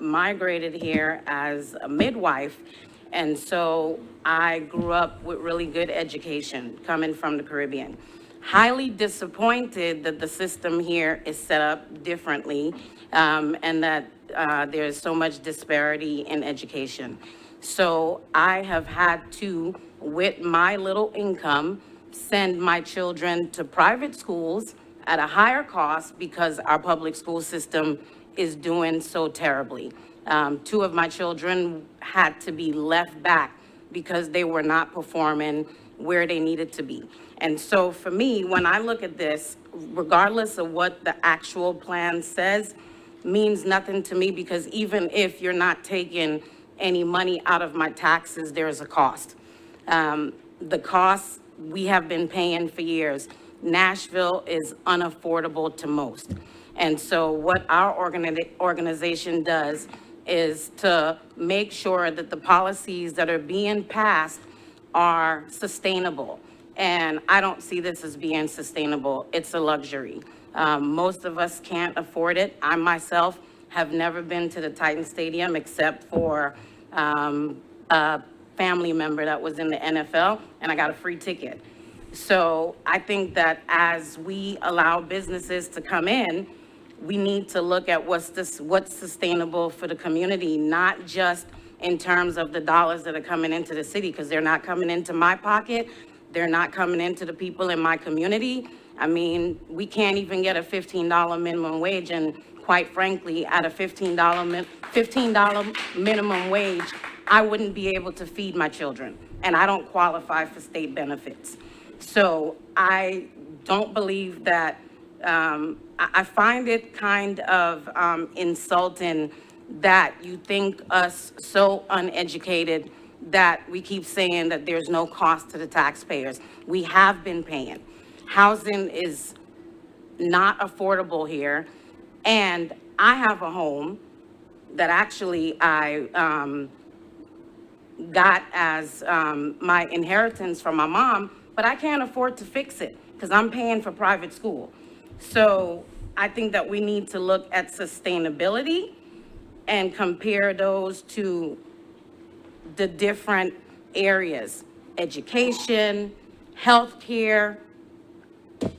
migrated here as a midwife. And so I grew up with really good education coming from the Caribbean. Highly disappointed that the system here is set up differently and that there's so much disparity in education. So I have had to, with my little income, send my children to private schools at a higher cost because our public school system is doing so terribly. Two of my children had to be left back because they were not performing where they needed to be. And so for me, when I look at this, regardless of what the actual plan says, means nothing to me, because even if you're not taking any money out of my taxes, there's a cost. The costs we have been paying for years. Nashville is unaffordable to most. And so what our organization does is to make sure that the policies that are being passed are sustainable. And I don't see this as being sustainable. It's a luxury. Most of us can't afford it. I myself have never been to the Titan Stadium except for a family member that was in the NFL, and I got a free ticket. So I think that as we allow businesses to come in, we need to look at what's sustainable for the community, not just in terms of the dollars that are coming into the city, because they're not coming into my pocket. They're not coming into the people in my community. I mean, we can't even get a $15 minimum wage, and quite frankly, at a $15 minimum wage, I wouldn't be able to feed my children, and I don't qualify for state benefits. So I don't believe that, I find it kind of insulting that you think us so uneducated that we keep saying that there's no cost to the taxpayers. We have been paying. Housing is not affordable here, and I have a home that actually I got as my inheritance from my mom, but I can't afford to fix it because I'm paying for private school. So I think that we need to look at sustainability and compare those to the different areas: education, healthcare.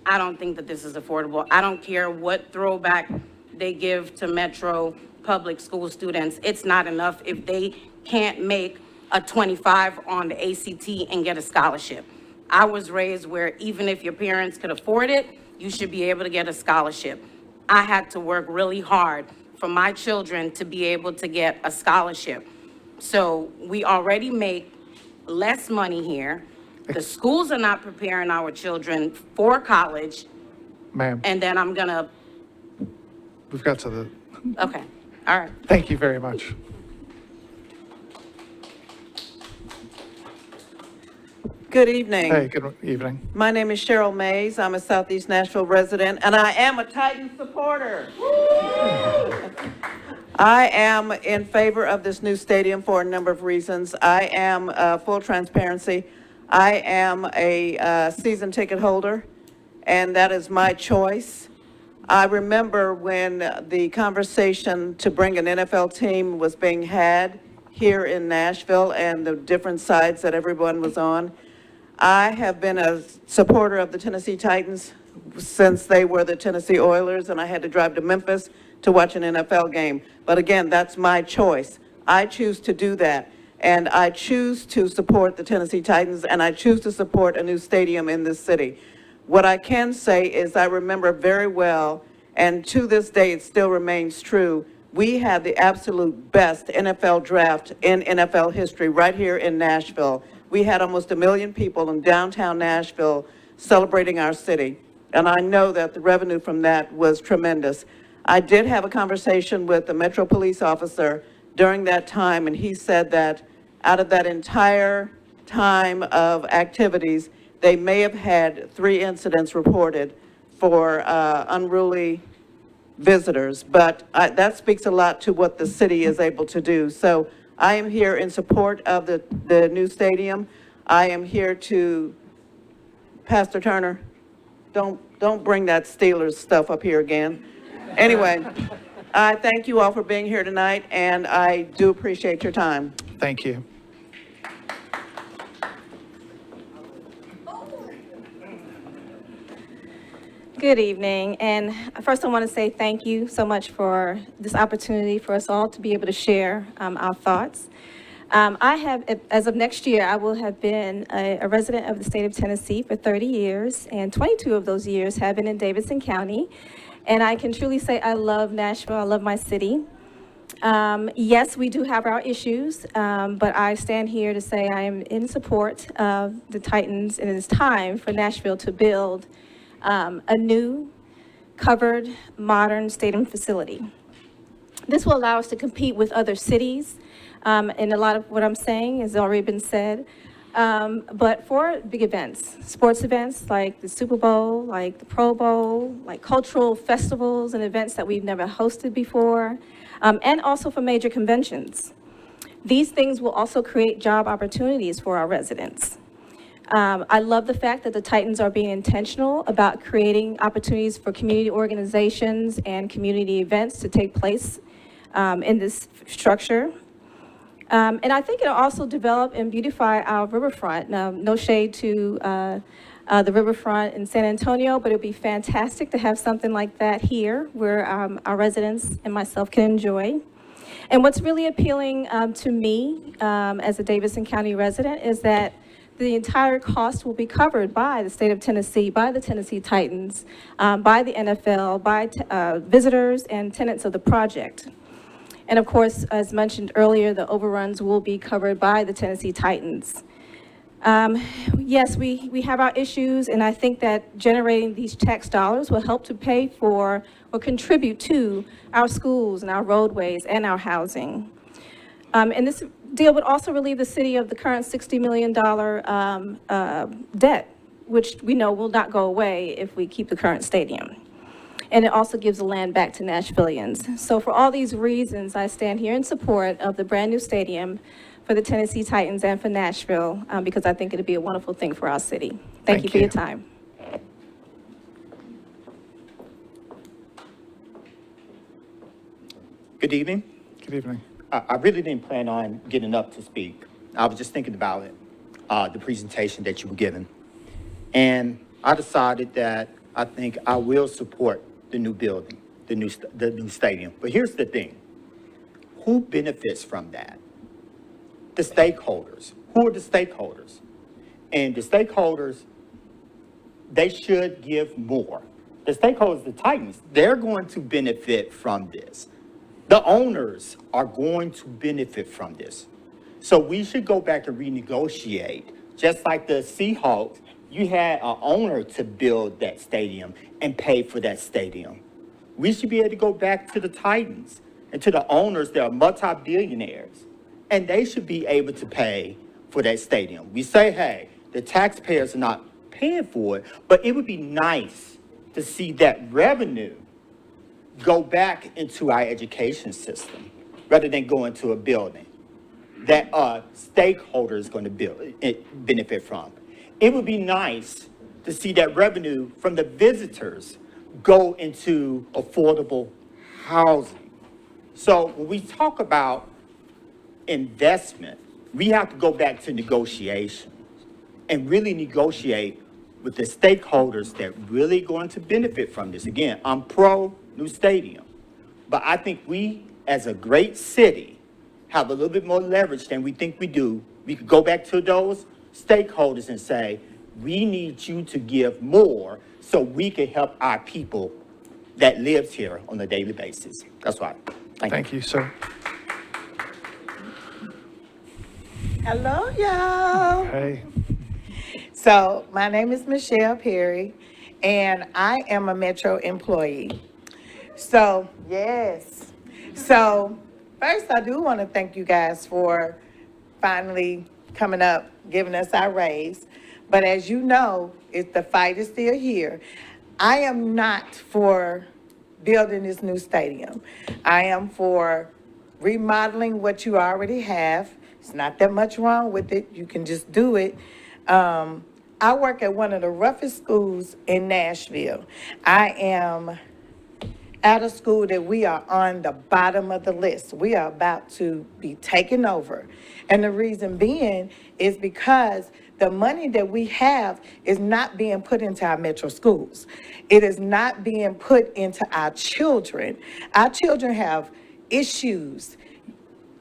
I don't think that this is affordable. I don't care what throwback they give to Metro public school students. It's not enough if they can't make a 25 on the ACT and get a scholarship. I was raised where even if your parents could afford it, you should be able to get a scholarship. I had to work really hard for my children to be able to get a scholarship. So we already make less money here. The schools are not preparing our children for college. Ma'am, And then I'm gonna, we've got to the, okay, all right. thank you very much. Good evening. Hey, good evening. My name is Cheryl Mays. I'm a Southeast Nashville resident, and I am a Titan supporter. I am in favor of this new stadium for a number of reasons. I am, full transparency, I am a season ticket holder, and that is my choice. I remember when the conversation to bring an NFL team was being had here in Nashville and the different sides that everyone was on. I have been a supporter of the Tennessee Titans since they were the Tennessee Oilers, and I had to drive to Memphis to watch an NFL game. But again, that's my choice. I choose to do that, and I choose to support the Tennessee Titans, and I choose to support a new stadium in this city. What I can say is I remember very well, and to this day it still remains true, we had the absolute best NFL draft in NFL history right here in Nashville. We had almost 1 million people in downtown Nashville celebrating our city. And I know that the revenue from that was tremendous. I did have a conversation with the Metro police officer during that time, and he said that out of that entire time of activities, they may have had 3 incidents reported for unruly visitors, but that speaks a lot to what the city is able to do. So I am here in support of the new stadium. I am here to, Pastor Turner, don't bring that Steelers stuff up here again. Anyway, I thank you all for being here tonight, and I do appreciate your time. Thank you. Good evening, and first I want to say thank you so much for this opportunity for us all to be able to share our thoughts. I have, as of next year, I will have been a resident of the state of Tennessee for 30 years, and 22 of those years have been in Davidson County. And I can truly say I love Nashville, I love my city. Yes, we do have our issues, but I stand here to say I am in support of the Titans, and it is time for Nashville to build a new, covered, modern stadium facility. This will allow us to compete with other cities, and a lot of what I'm saying has already been said. But for big events, sports events like the Super Bowl, like the Pro Bowl, like cultural festivals and events that we've never hosted before, and also for major conventions. These things will also create job opportunities for our residents. I love the fact that the Titans are being intentional about creating opportunities for community organizations and community events to take place in this structure. And I think it'll also develop and beautify our riverfront. Now, no shade to the riverfront in San Antonio, but it'd be fantastic to have something like that here where our residents and myself can enjoy. And what's really appealing to me as a Davidson County resident is that the entire cost will be covered by the state of Tennessee, by the Tennessee Titans, by the NFL, by visitors and tenants of the project. And of course, as mentioned earlier, the overruns will be covered by the Tennessee Titans. Yes, we have our issues, and I think that generating these tax dollars will help to pay for or contribute to our schools and our roadways and our housing. And this deal would also relieve the city of the current $60 million debt, which we know will not go away if we keep the current stadium. And it also gives the land back to Nashvillians. So for all these reasons, I stand here in support of the brand new stadium for the Tennessee Titans and for Nashville, because I think it'd be a wonderful thing for our city. Thank you for your time. Good evening. Good evening. I really didn't plan on getting up to speak. I was just thinking about it, the presentation that you were giving. And I decided that I think I will support the new building, the new stadium. But here's the thing. Who benefits from that? The stakeholders. Who are the stakeholders? And the stakeholders, they should give more. The stakeholders, the Titans, they're going to benefit from this. The owners are going to benefit from this. So we should go back and renegotiate. Just like the Seahawks, you had an owner to build that stadium and pay for that stadium. We should be able to go back to the Titans and to the owners that are multi-billionaires, and they should be able to pay for that stadium. We say, hey, the taxpayers are not paying for it, but it would be nice to see that revenue go back into our education system rather than go into a building that a stakeholder is going to benefit from. It would be nice to see that revenue from the visitors go into affordable housing. So when we talk about investment, we have to go back to negotiation and really negotiate with the stakeholders that really going to benefit from this. Again, I'm pro new stadium, but I think we, as a great city, have a little bit more leverage than we think we do. We could go back to those stakeholders and say, we need you to give more so we can help our people that lives here on a daily basis. That's why. Thank you, sir. Hello, y'all. Hey. So my name is Michelle Perry, and I am a Metro employee. So, yes. So first, I do want to thank you guys for finally coming up, giving us our raise. But as you know, the fight is still here. I am not for building this new stadium. I am for remodeling what you already have. It's not that much wrong with it. You can just do it. I work at one of the roughest schools in Nashville. I am at a school that we are on the bottom of the list. We are about to be taken over. And the reason being is because the money that we have is not being put into our metro schools. It is not being put into our children. Our children have issues.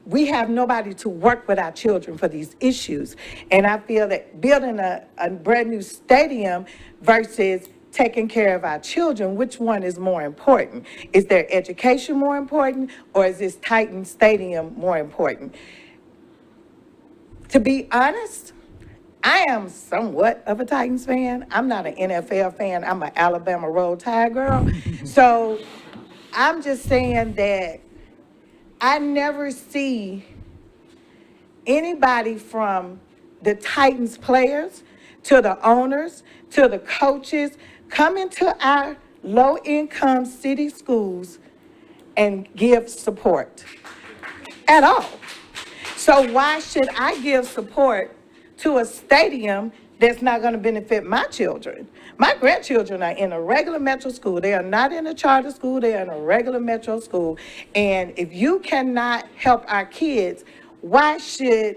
We have nobody to work with our children for these issues. And I feel that building a brand new stadium versus taking care of our children, which one is more important? Is their education more important, or is this Titan Stadium more important? To be honest, I am somewhat of a Titans fan. I'm not an NFL fan. I'm an Alabama Roll Tide girl. So I'm just saying that I never see anybody from the Titans players to the owners to the coaches come into our low-income city schools and give support at all. So why should I give support to a stadium that's not going to benefit my children? My grandchildren are in a regular metro school. They are not in a charter school. They are in a regular metro school. And if you cannot help our kids, why should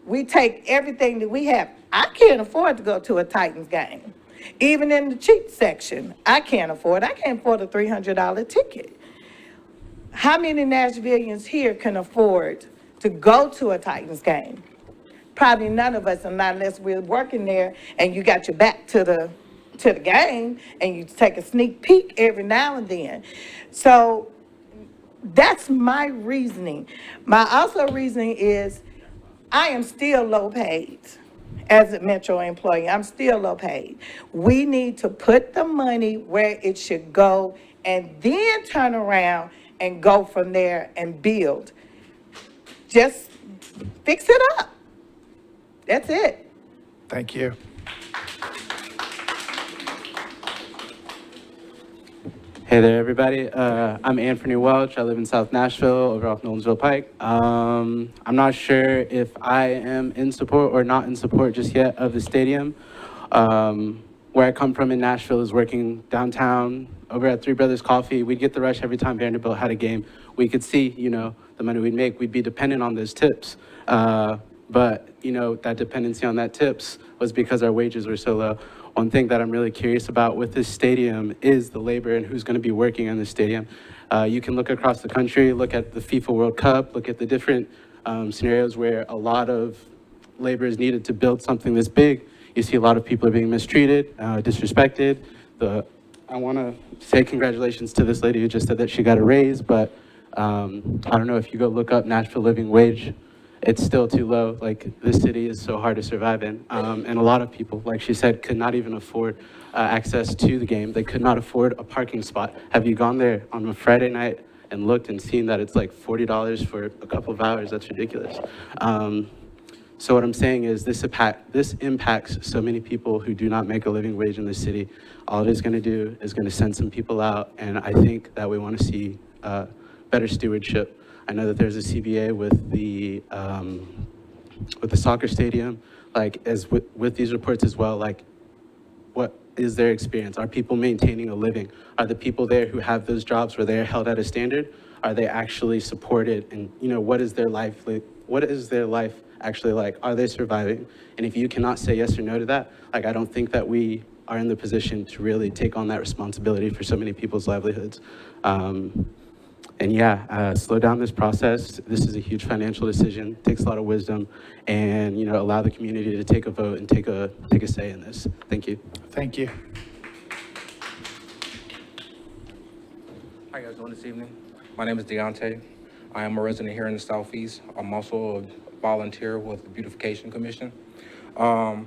we take everything that we have? I can't afford to go to a Titans game. Even in the cheap section, I can't afford. I can't afford a $300 ticket. How many Nashvillians here can afford to go to a Titans game? Probably none of us, unless we're working there and you got your back to the game and you take a sneak peek every now and then. So that's my reasoning. My also reasoning is I am still low paid as a Metro employee. I'm still low paid. We need to put the money where it should go and then turn around and go from there and build. Just fix it up. That's it. Thank you. Hey there, everybody. I'm Anthony Welch. I live in South Nashville, over off Nolensville Pike. I'm not sure if I am in support or not in support just yet of the stadium. Where I come from in Nashville is working downtown over at Three Brothers Coffee. We'd get the rush every time Vanderbilt had a game. We could see, the money we'd make. We'd be dependent on those tips. But, that dependency on that tips was because our wages were so low. One thing that I'm really curious about with this stadium is the labor and who's going to be working in the stadium. You can look across the country, look at the FIFA World Cup, look at the different scenarios where a lot of labor is needed to build something this big. You see a lot of people are being mistreated, disrespected. I want to say congratulations to this lady who just said that she got a raise, but I don't know if you go look up Nashville living wage, it's still too low. Like, this city is so hard to survive in. And a lot of people, like she said, could not even afford access to the game. They could not afford a parking spot. Have you gone there on a Friday night and looked and seen that it's like $40 for a couple of hours? That's ridiculous. So what I'm saying is this impacts so many people who do not make a living wage in the city. All it is going to do is going to send some people out, and I think that we want to see better stewardship. I know that there's a CBA with the soccer stadium, like as with these reports as well, like what is their experience? Are people maintaining a living? Are the people there who have those jobs where they're held at a standard, are they actually supported? And what is their life like? What is their life actually like? Are they surviving? And if you cannot say yes or no to that, like, I don't think that we are in the position to really take on that responsibility for so many people's livelihoods. And yeah, slow down this process. This is a huge financial decision, takes a lot of wisdom, and allow the community to take a vote and take a say in this. Thank you. Thank you. How you guys doing this evening? My name is Deontay. I am a resident here in the Southeast. I'm also a volunteer with the Beautification Commission. Man,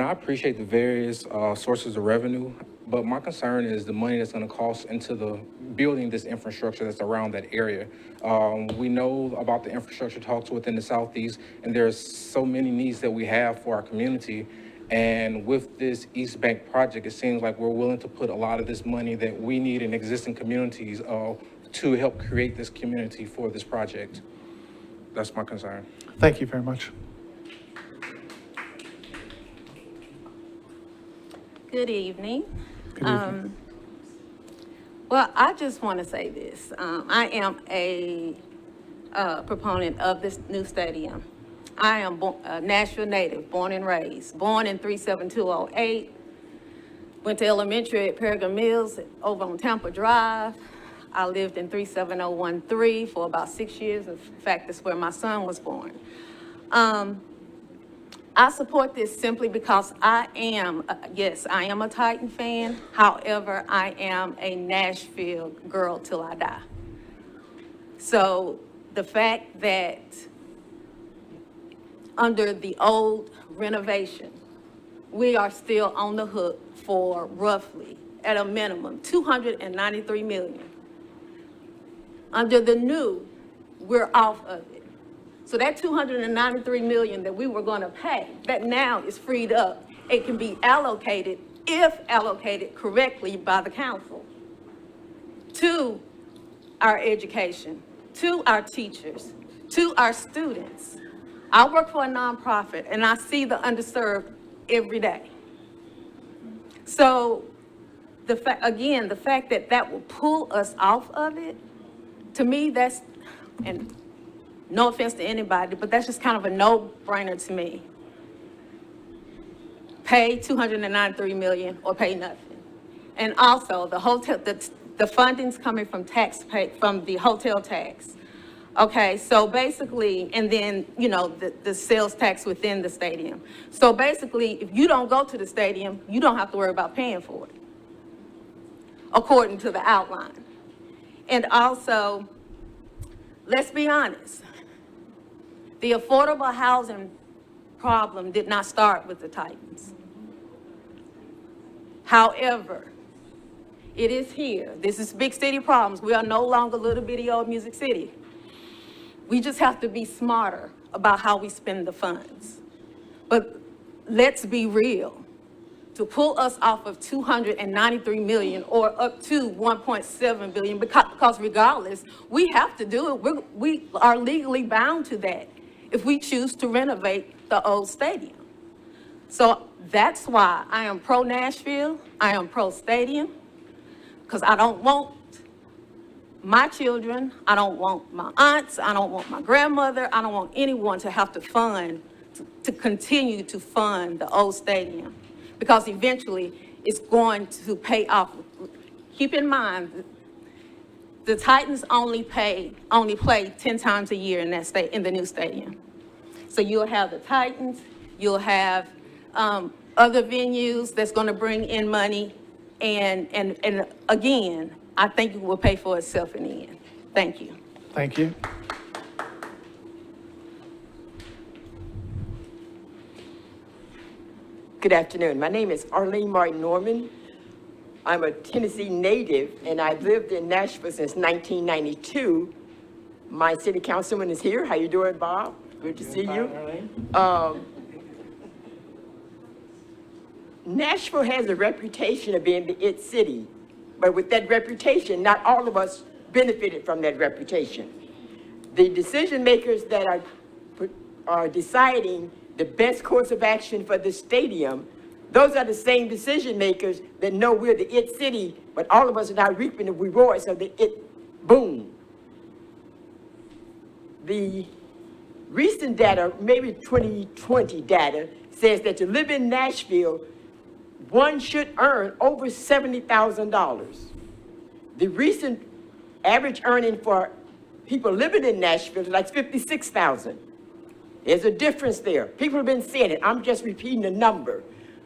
I appreciate the various sources of revenue, but my concern is the money that's going to cost into the building this infrastructure that's around that area. We know about the infrastructure talks within the Southeast, and there's so many needs that we have for our community, And with this East Bank project, it seems like we're willing to put a lot of this money that we need in existing communities to help create this community for this project. That's my concern. Thank you very much. Good evening. Good evening. Well, I just want to say this. I am a proponent of this new stadium. I am a Nashville native, born and raised, born in 37208, went to elementary at Peregrine Mills over on Tampa Drive. I lived in 37013 for about 6 years. In fact, that's where my son was born. I support this simply because I am a Titan fan. However, I am a Nashville girl till I die. So the fact that under the old renovation, we are still on the hook for roughly, at a minimum, $293 million. Under the new, we're off of it. So that $293 million that we were going to pay, that now is freed up. It can be allocated, if allocated correctly by the council, to our education, to our teachers, to our students. I work for a nonprofit and I see the underserved every day. So the fact that that will pull us off of it, to me, that's, and no offense to anybody, but that's just kind of a no-brainer to me. Pay $293 million or pay nothing. And also the hotel, the funding's coming from from the hotel tax. Okay, so basically, and then, you know, the sales tax within the stadium. So basically, if you don't go to the stadium, you don't have to worry about paying for it, according to the outline. And also, let's be honest, the affordable housing problem did not start with the Titans. However, it is here. This is big city problems. We are no longer little bitty old Music City. We just have to be smarter about how we spend the funds. But let's be real. To pull us off of $293 million or up to $1.7 billion, because regardless, we have to do it. We are legally bound to that if we choose to renovate the old stadium. So that's why I am pro Nashville, I am pro stadium, because I don't want my children, I don't want my aunts, I don't want my grandmother, I don't want anyone to have to continue to fund the old stadium, because eventually it's going to pay off. Keep in mind, the Titans only play 10 times a year in the new stadium. So you'll have the Titans, you'll have other venues that's going to bring in money, and again, I think it will pay for itself in the end. Thank you. Thank you. Good afternoon. My name is Arlene Martin Norman. I'm a Tennessee native, and I've lived in Nashville since 1992. My city councilman is here. How you doing, Bob? Good to see you. Nashville has a reputation of being the it city, but with that reputation, not all of us benefited from that reputation. The decision makers that are deciding the best course of action for the stadium, those are the same decision makers that know we're the it city, but all of us are not reaping the rewards of the it boom. The recent data, maybe 2020 data, says that to live in Nashville, one should earn over $70,000. The recent average earning for people living in Nashville is like $56,000. There's a difference there. People have been saying it. I'm just repeating the number.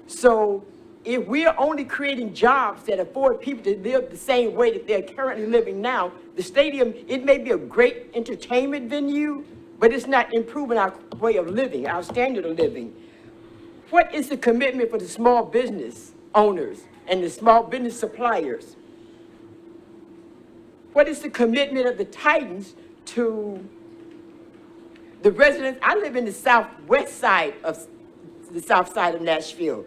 So if we're only creating jobs that afford people to live the same way that they're currently living now, the stadium, it may be a great entertainment venue, but it's not improving our way of living, our standard of living. What is the commitment for the small business owners and the small business suppliers? What is the commitment of the Titans to the residents? I live in the southwest side of the south side of Nashville.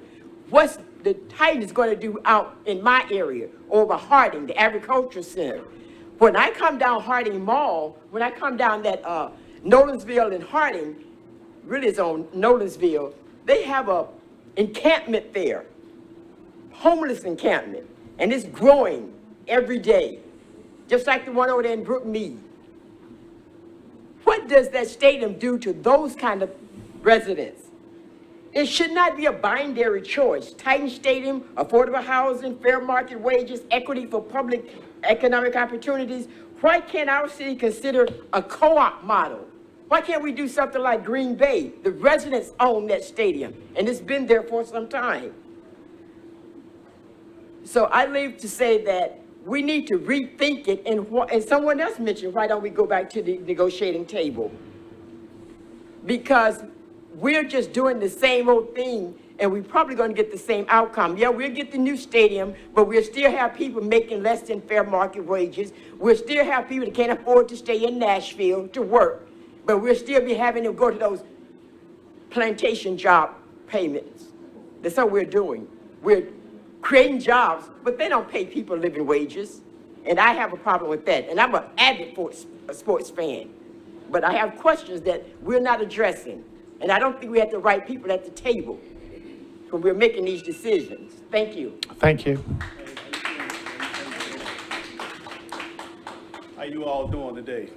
What's the Titans going to do out in my area over Harding, the agriculture center? When I come down Harding Mall, when I come down that Nolensville and Harding, really it's on Nolensville, they have a encampment there, homeless encampment, and it's growing every day, just like the one over there in Brookmead. What does that stadium do to those kind of residents? It should not be a binary choice. Titan Stadium, affordable housing, fair market wages, equity for public economic opportunities. Why can't our city consider a co-op model? Why can't we do something like Green Bay? The residents own that stadium, and it's been there for some time. So I leave to say that we need to rethink it, and someone else mentioned, why don't we go back to the negotiating table? Because we're just doing the same old thing, and we're probably going to get the same outcome. Yeah, we'll get the new stadium, but we'll still have people making less than fair market wages. We'll still have people that can't afford to stay in Nashville to work, but we'll still be having them go to those plantation job payments. That's what we're doing. We're creating jobs, but they don't pay people living wages, and I have a problem with that. And I'm an avid sports fan, but I have questions that we're not addressing. And I don't think we have the right people at the table when we're making these decisions. Thank you. Thank you. How you all doing today?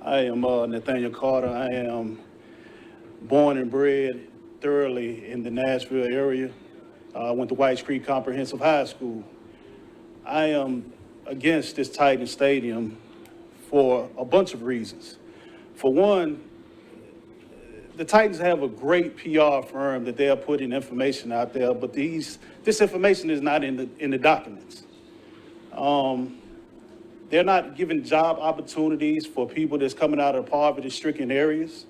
I am Nathaniel Carter. I am born and bred thoroughly in the Nashville area. I went to Whites Creek Comprehensive High School. I am against this Titan Stadium for a bunch of reasons. For one, the Titans have a great PR firm that they are putting information out there, but this information is not in the documents. They're not giving job opportunities for people that's coming out of poverty-stricken areas.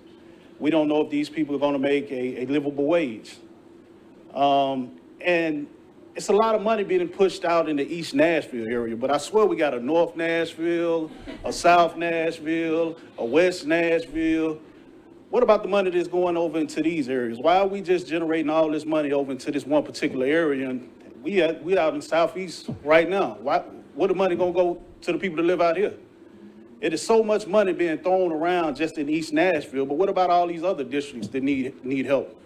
We don't know if these people are going to make a livable wage. And it's a lot of money being pushed out in the East Nashville area, but I swear we got a North Nashville, a South Nashville, a West Nashville. What about the money that's going over into these areas? Why are we just generating all this money over into this one particular area? And we out in Southeast right now. What the money gonna go to the people that live out here? It is so much money being thrown around just in East Nashville, but what about all these other districts that need help?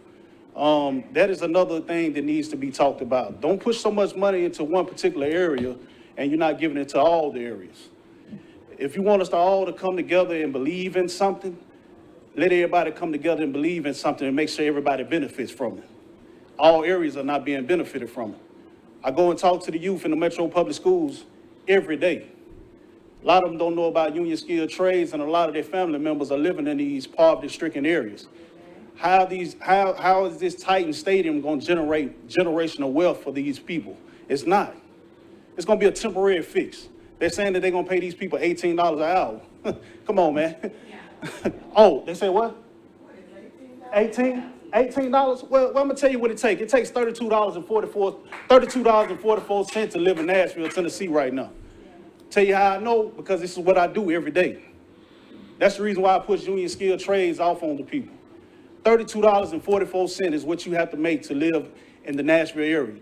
That is another thing that needs to be talked about. Don't push so much money into one particular area and you're not giving it to all the areas. If you want us all to come together and believe in something, let everybody come together and believe in something and make sure everybody benefits from it. All areas are not being benefited from it. I go and talk to the youth in the Metro Public Schools every day. A lot of them don't know about union skilled trades, and a lot of their family members are living in these poverty-stricken areas. How is this Titan Stadium going to generate generational wealth for these people? It's not. It's going to be a temporary fix. They're saying that they're going to pay these people $18 an hour. Come on, man. Oh, they say what? $18? Well, I'm going to tell you what it takes. It takes $32.44 to live in Nashville, Tennessee right now. Tell you how I know, because this is what I do every day. That's the reason why I push union skilled trades off on the people. $32.44 is what you have to make to live in the Nashville area.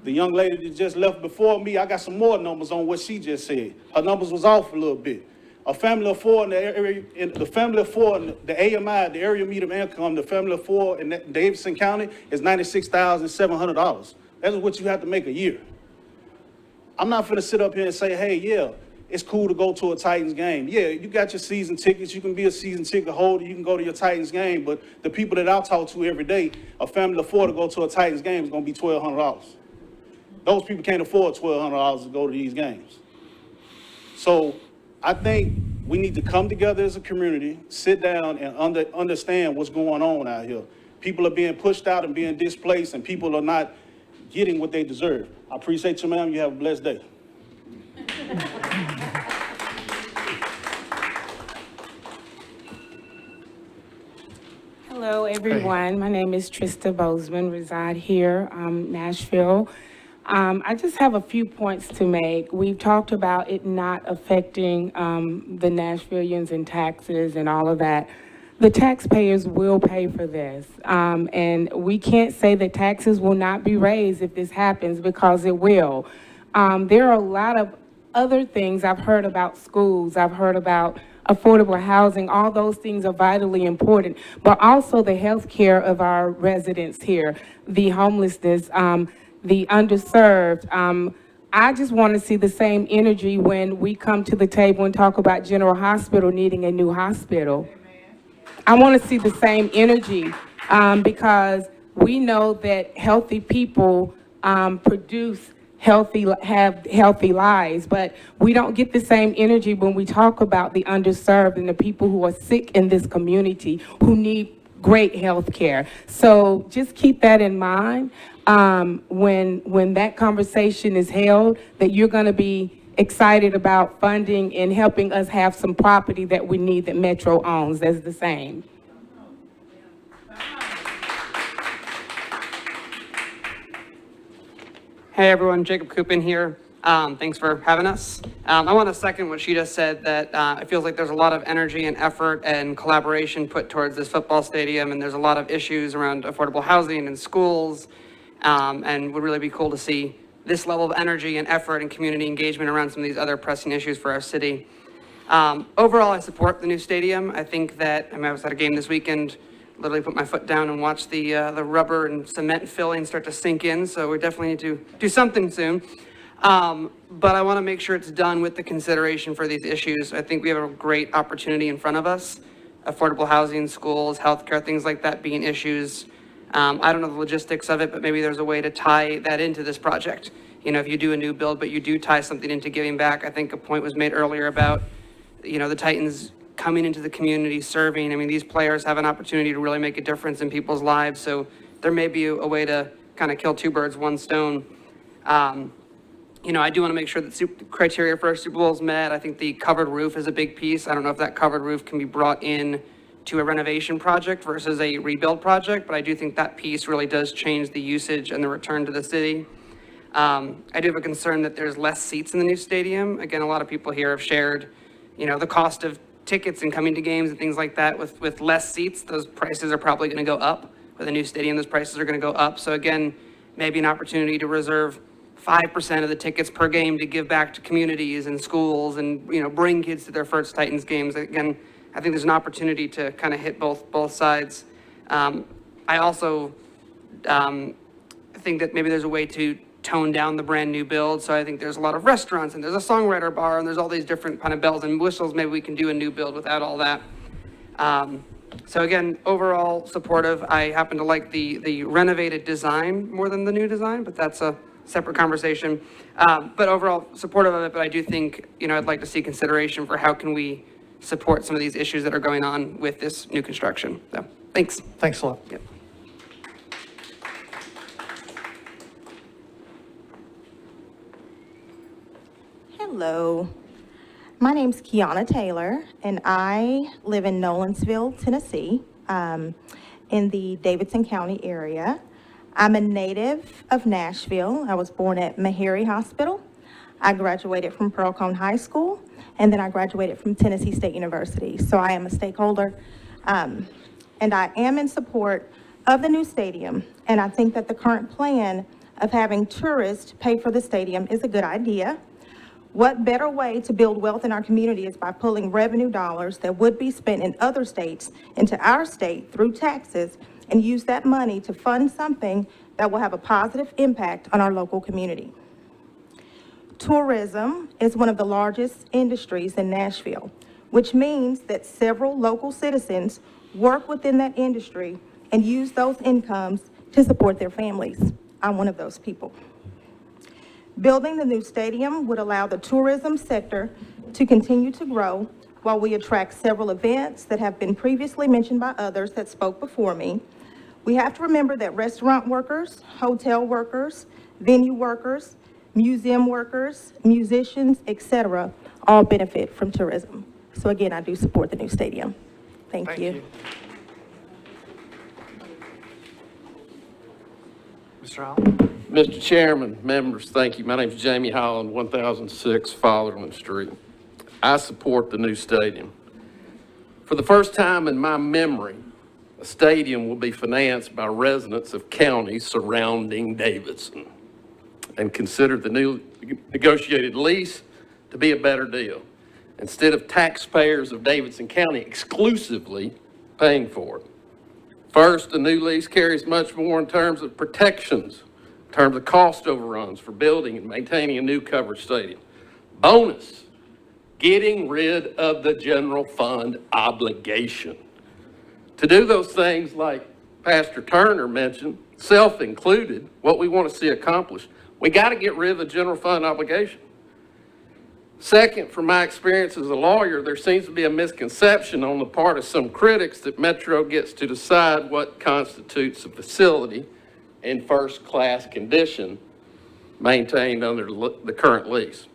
The young lady that just left before me, I got some more numbers on what she just said. Her numbers was off a little bit. A family of four in the area, the AMI, the area median income, the family of four in Davidson County is $96,700. That's what you have to make a year. I'm not going to sit up here and say, hey, yeah, it's cool to go to a Titans game. Yeah, you got your season tickets. You can be a season ticket holder. You can go to your Titans game. But the people that I talk to every day, a family of four to go to a Titans game is going to be $1,200. Those people can't afford $1,200 to go to these games. So I think we need to come together as a community, sit down and understand what's going on out here. People are being pushed out and being displaced, and people are not getting what they deserve. I appreciate you, ma'am. You have a blessed day. Hello, everyone. My name is Trista Bozeman, reside here, Nashville. I just have a few points to make. We've talked about it not affecting the Nashvillians and taxes and all of that. the taxpayers will pay for this. And we can't say that taxes will not be raised if this happens, because it will. There are a lot of other things I've heard about schools, I've heard about affordable housing. All those things are vitally important, but also the health care of our residents here, the homelessness, the underserved. I just want to see the same energy when we come to the table and talk about General Hospital needing a new hospital. I want to see the same energy because we know that healthy people have healthy lives, but we don't get the same energy when we talk about the underserved and the people who are sick in this community who need great health care. So just keep that in mind when that conversation is held, that you're going to be excited about funding and helping us have some property that we need that Metro owns. That's the same. Hey everyone, Jacob Coopin here. Thanks for having us. I want to second what she just said, that it feels like there's a lot of energy and effort and collaboration put towards this football stadium, and there's a lot of issues around affordable housing and schools, and would really be cool to see this level of energy and effort and community engagement around some of these other pressing issues for our city. Overall, I support the new stadium. I think that, I was at a game this weekend, literally put my foot down and watch the rubber and cement filling start to sink in, so we definitely need to do something soon. But I want to make sure it's done with the consideration for these issues. I think we have a great opportunity in front of us. Affordable housing, schools, healthcare, things like that being issues. I don't know the logistics of it, but maybe there's a way to tie that into this project. You know, if you do a new build, but you do tie something into giving back. I think a point was made earlier about, you know, the Titans coming into the community, serving. I mean, these players have an opportunity to really make a difference in people's lives. So there may be a way to kind of kill two birds, one stone. You know, I do want to make sure that criteria for our Super Bowl is met. I think the covered roof is a big piece. I don't know if that covered roof can be brought in to a renovation project versus a rebuild project, but I do think that piece really does change the usage and the return to the city. I do have a concern that there's less seats in the new stadium. Again, a lot of people here have shared, you know, the cost of tickets and coming to games and things like that. With less seats, those prices are probably going to go up. With a new stadium, those prices are going to go up. So again, maybe an opportunity to reserve 5% of the tickets per game to give back to communities and schools and, you know, bring kids to their first Titans games. Again, I think there's an opportunity to kind of hit both sides. I also think that maybe there's a way to tone down the brand new build. So I think there's a lot of restaurants and there's a songwriter bar and there's all these different kind of bells and whistles. Maybe we can do a new build without all that. So again, overall supportive. I happen to like the renovated design more than the new design, but that's a separate conversation. But overall supportive of it, but I do think, you know, I'd like to see consideration for how can we support some of these issues that are going on with this new construction. So thanks. Thanks a lot. Yep. Hello, my name's Kiana Taylor, and I live in Nolensville, Tennessee, in the Davidson County area. I'm a native of Nashville. I was born at Meharry Hospital. I graduated from Pearl-Cohn High School, and then I graduated from Tennessee State University. So I am a stakeholder, and I am in support of the new stadium. And I think that the current plan of having tourists pay for the stadium is a good idea. What better way to build wealth in our community is by pulling revenue dollars that would be spent in other states into our state through taxes and use that money to fund something that will have a positive impact on our local community. Tourism is one of the largest industries in Nashville, which means that several local citizens work within that industry and use those incomes to support their families. I'm one of those people. Building the new stadium would allow the tourism sector to continue to grow while we attract several events that have been previously mentioned by others that spoke before me. We have to remember that restaurant workers, hotel workers, venue workers, museum workers, musicians, etc., all benefit from tourism. So again, I do support the new stadium. Thank you. Mr. Allen? Mr. Chairman, members, thank you. My name is Jamie Holland, 1006 Fatherland Street. I support the new stadium. For the first time in my memory, a stadium will be financed by residents of counties surrounding Davidson, and consider the new negotiated lease to be a better deal, instead of taxpayers of Davidson County exclusively paying for it. First, the new lease carries much more in terms of protections, in terms of cost overruns for building and maintaining a new covered stadium. Bonus, getting rid of the general fund obligation. To do those things like Pastor Turner mentioned, self-included, what we want to see accomplished, we got to get rid of the general fund obligation. Second, from my experience as a lawyer, there seems to be a misconception on the part of some critics that Metro gets to decide what constitutes a facility in first-class condition maintained under the current lease.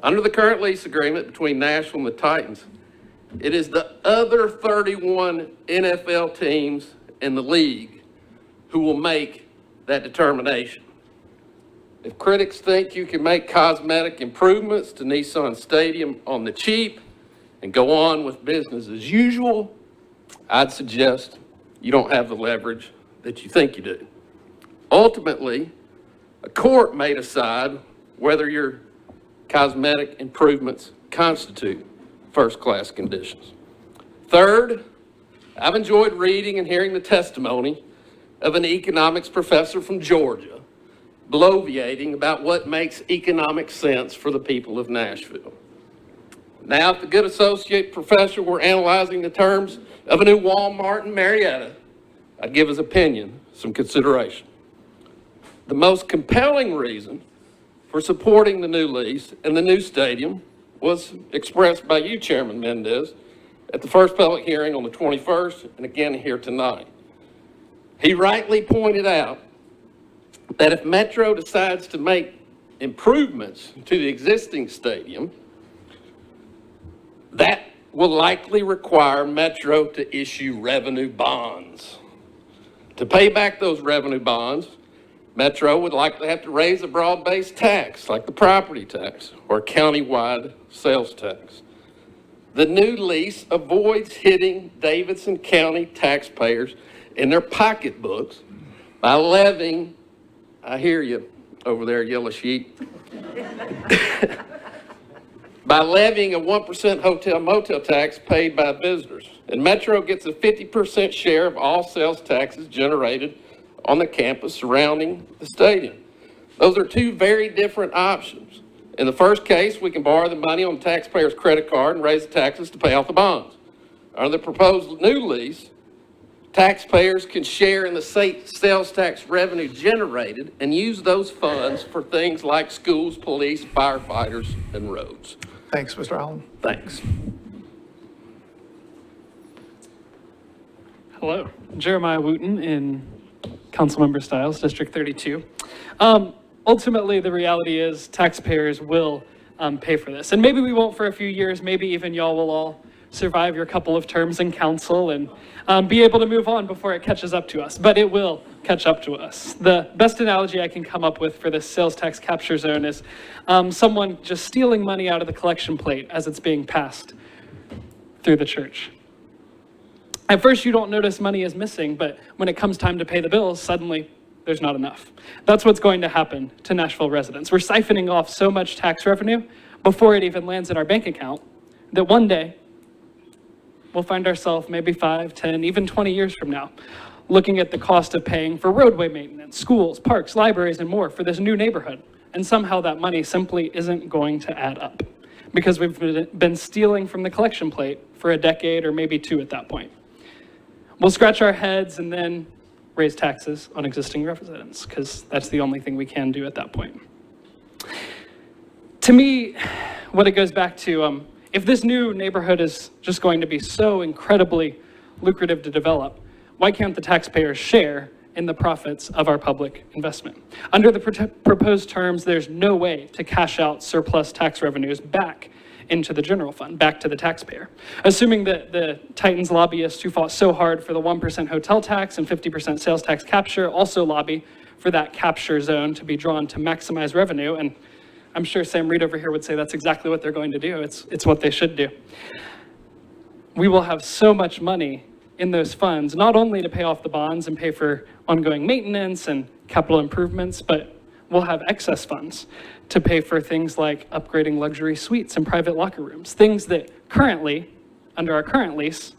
Under the current lease agreement between Nashville and the Titans, it is the other 31 NFL teams in the league who will make that determination. If critics think you can make cosmetic improvements to Nissan Stadium on the cheap and go on with business as usual, I'd suggest you don't have the leverage that you think you do. Ultimately, a court may decide whether your cosmetic improvements constitute first-class conditions. Third, I've enjoyed reading and hearing the testimony of an economics professor from Georgia bloviating about what makes economic sense for the people of Nashville. Now, if the good associate professor were analyzing the terms of a new Walmart in Marietta, I'd give his opinion some consideration. The most compelling reason for supporting the new lease and the new stadium was expressed by you, Chairman Mendez, at the first public hearing on the 21st and again here tonight. He rightly pointed out that if Metro decides to make improvements to the existing stadium, that will likely require Metro to issue revenue bonds. To pay back those revenue bonds, Metro would likely have to raise a broad-based tax like the property tax or countywide sales tax. The new lease avoids hitting Davidson County taxpayers in their pocketbooks by levying, I hear you over there, yellow sheet, by levying a 1% hotel motel tax paid by visitors. And Metro gets a 50% share of all sales taxes generated on the campus surrounding the stadium. Those are two very different options. In the first case, we can borrow the money on the taxpayer's credit card and raise the taxes to pay off the bonds. Under the proposed new lease, taxpayers can share in the sales tax revenue generated and use those funds for things like schools, police, firefighters, and roads. Thanks, Mr. Allen. Thanks. Hello, Jeremiah Wooten in Councilmember Stiles, District 32. Ultimately, the reality is taxpayers will pay for this. And maybe we won't for a few years, maybe even y'all will all survive your couple of terms in council and be able to move on before it catches up to us, but it will catch up to us. The best analogy I can come up with for this sales tax capture zone is someone just stealing money out of the collection plate as it's being passed through the church. At first, you don't notice money is missing, but when it comes time to pay the bills, suddenly there's not enough. That's what's going to happen to Nashville residents. We're siphoning off so much tax revenue before it even lands in our bank account that one day we'll find ourselves maybe 5, 10, even 20 years from now, looking at the cost of paying for roadway maintenance, schools, parks, libraries, and more for this new neighborhood. And somehow that money simply isn't going to add up because we've been stealing from the collection plate for a decade or maybe 2 at that point. We'll scratch our heads and then raise taxes on existing residents because that's the only thing we can do at that point. To me, what it goes back to, if this new neighborhood is just going to be so incredibly lucrative to develop, why can't the taxpayers share in the profits of our public investment? Under the proposed terms, there's no way to cash out surplus tax revenues back into the general fund, back to the taxpayer. Assuming that the Titans lobbyists who fought so hard for the 1% hotel tax and 50% sales tax capture also lobby for that capture zone to be drawn to maximize revenue, and I'm sure Sam Reed over here would say that's exactly what they're going to do. It's what they should do. we will have so much money in those funds, not only to pay off the bonds and pay for ongoing maintenance and capital improvements, but we'll have excess funds to pay for things like upgrading luxury suites and private locker rooms, things that currently, under our current lease,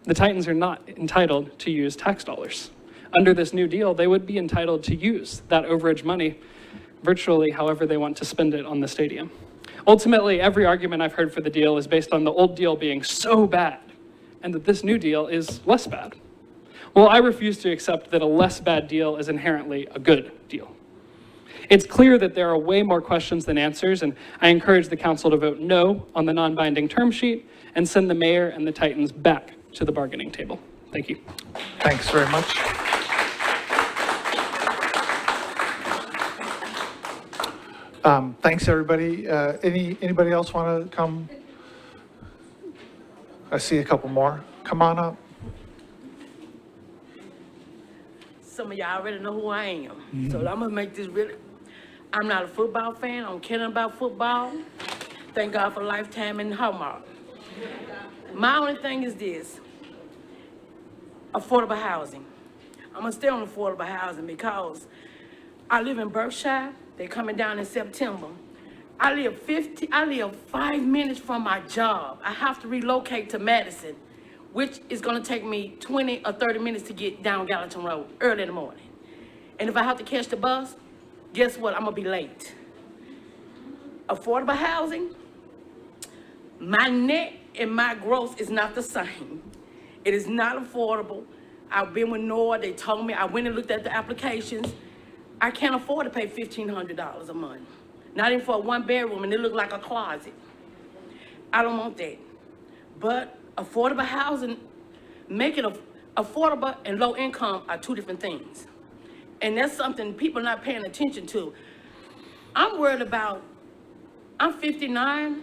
the Titans are not entitled to use tax dollars. Under this new deal, they would be entitled to use that overage money virtually however they want to spend it on the stadium. Ultimately, every argument I've heard for the deal is based on the old deal being so bad and that this new deal is less bad. Well, I refuse to accept that a less bad deal is inherently a good deal. It's clear that there are way more questions than answers, and I encourage the council to vote no on the non-binding term sheet and send the mayor and the Titans back to the bargaining table. Thank you. Thanks very much. Thanks, everybody. Anybody else want to come? I see a couple more. Come on up. Some of y'all already know who I am. So I'm gonna make this really, I'm not a football fan, I don't care nothing about football. Thank God for Lifetime and Hallmark. My only thing is this, affordable housing. I'm gonna stay on affordable housing because I live in Berkshire, they're coming down in September. I live 5 minutes from my job. I have to relocate to Madison, which is gonna take me 20 or 30 minutes to get down Gallatin Road early in the morning. And if I have to catch the bus, guess what? I'm gonna be late. Affordable housing, my net and my gross is not the same. It is not affordable. I've been with NORA, they told me, I went and looked at the applications. I can't afford to pay $1,500 a month. Not even for a 1-bedroom, and it looked like a closet. I don't want that. But affordable housing, making it affordable and low income are two different things. And that's something people are not paying attention to. I'm worried about, I'm 59.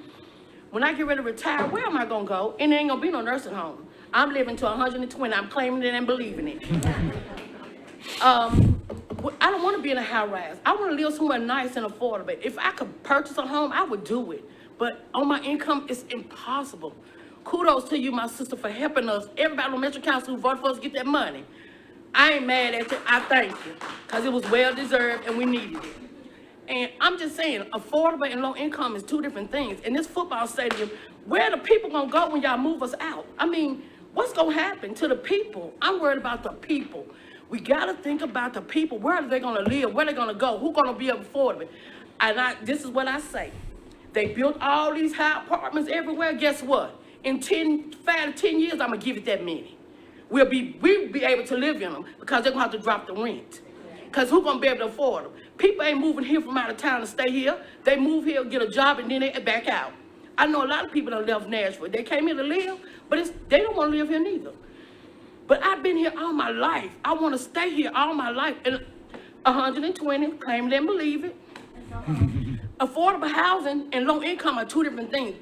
When I get ready to retire, where am I gonna go? And there ain't gonna be no nursing home. I'm living to 120, I'm claiming it and believing it. I don't wanna be in a high rise. I wanna live somewhere nice and affordable. If I could purchase a home, I would do it. But on my income, it's impossible. Kudos to you, my sister, for helping us. Everybody on Metro Council who voted for us to get that money. I ain't mad at you, I thank you. Because it was well deserved and we needed it. And I'm just saying, affordable and low income is two different things. In this football stadium, where the people gonna go when y'all move us out? I mean, what's gonna happen to the people? I'm worried about the people. We gotta think about the people. Where are they gonna live? Where are they gonna go? Who's gonna be able to afford it? And this is what I say. They built all these high apartments everywhere. Guess what? In 5 to 10 years, I'm gonna give it that many. We'll be able to live in them because they're gonna have to drop the rent. Because who's gonna be able to afford them? People ain't moving here from out of town to stay here. They move here, get a job, and then they back out. I know a lot of people that left Nashville. They came here to live, but they don't want to live here neither. But I've been here all my life. I want to stay here all my life. And 120, claim it and believe it. Affordable housing and low income are two different things.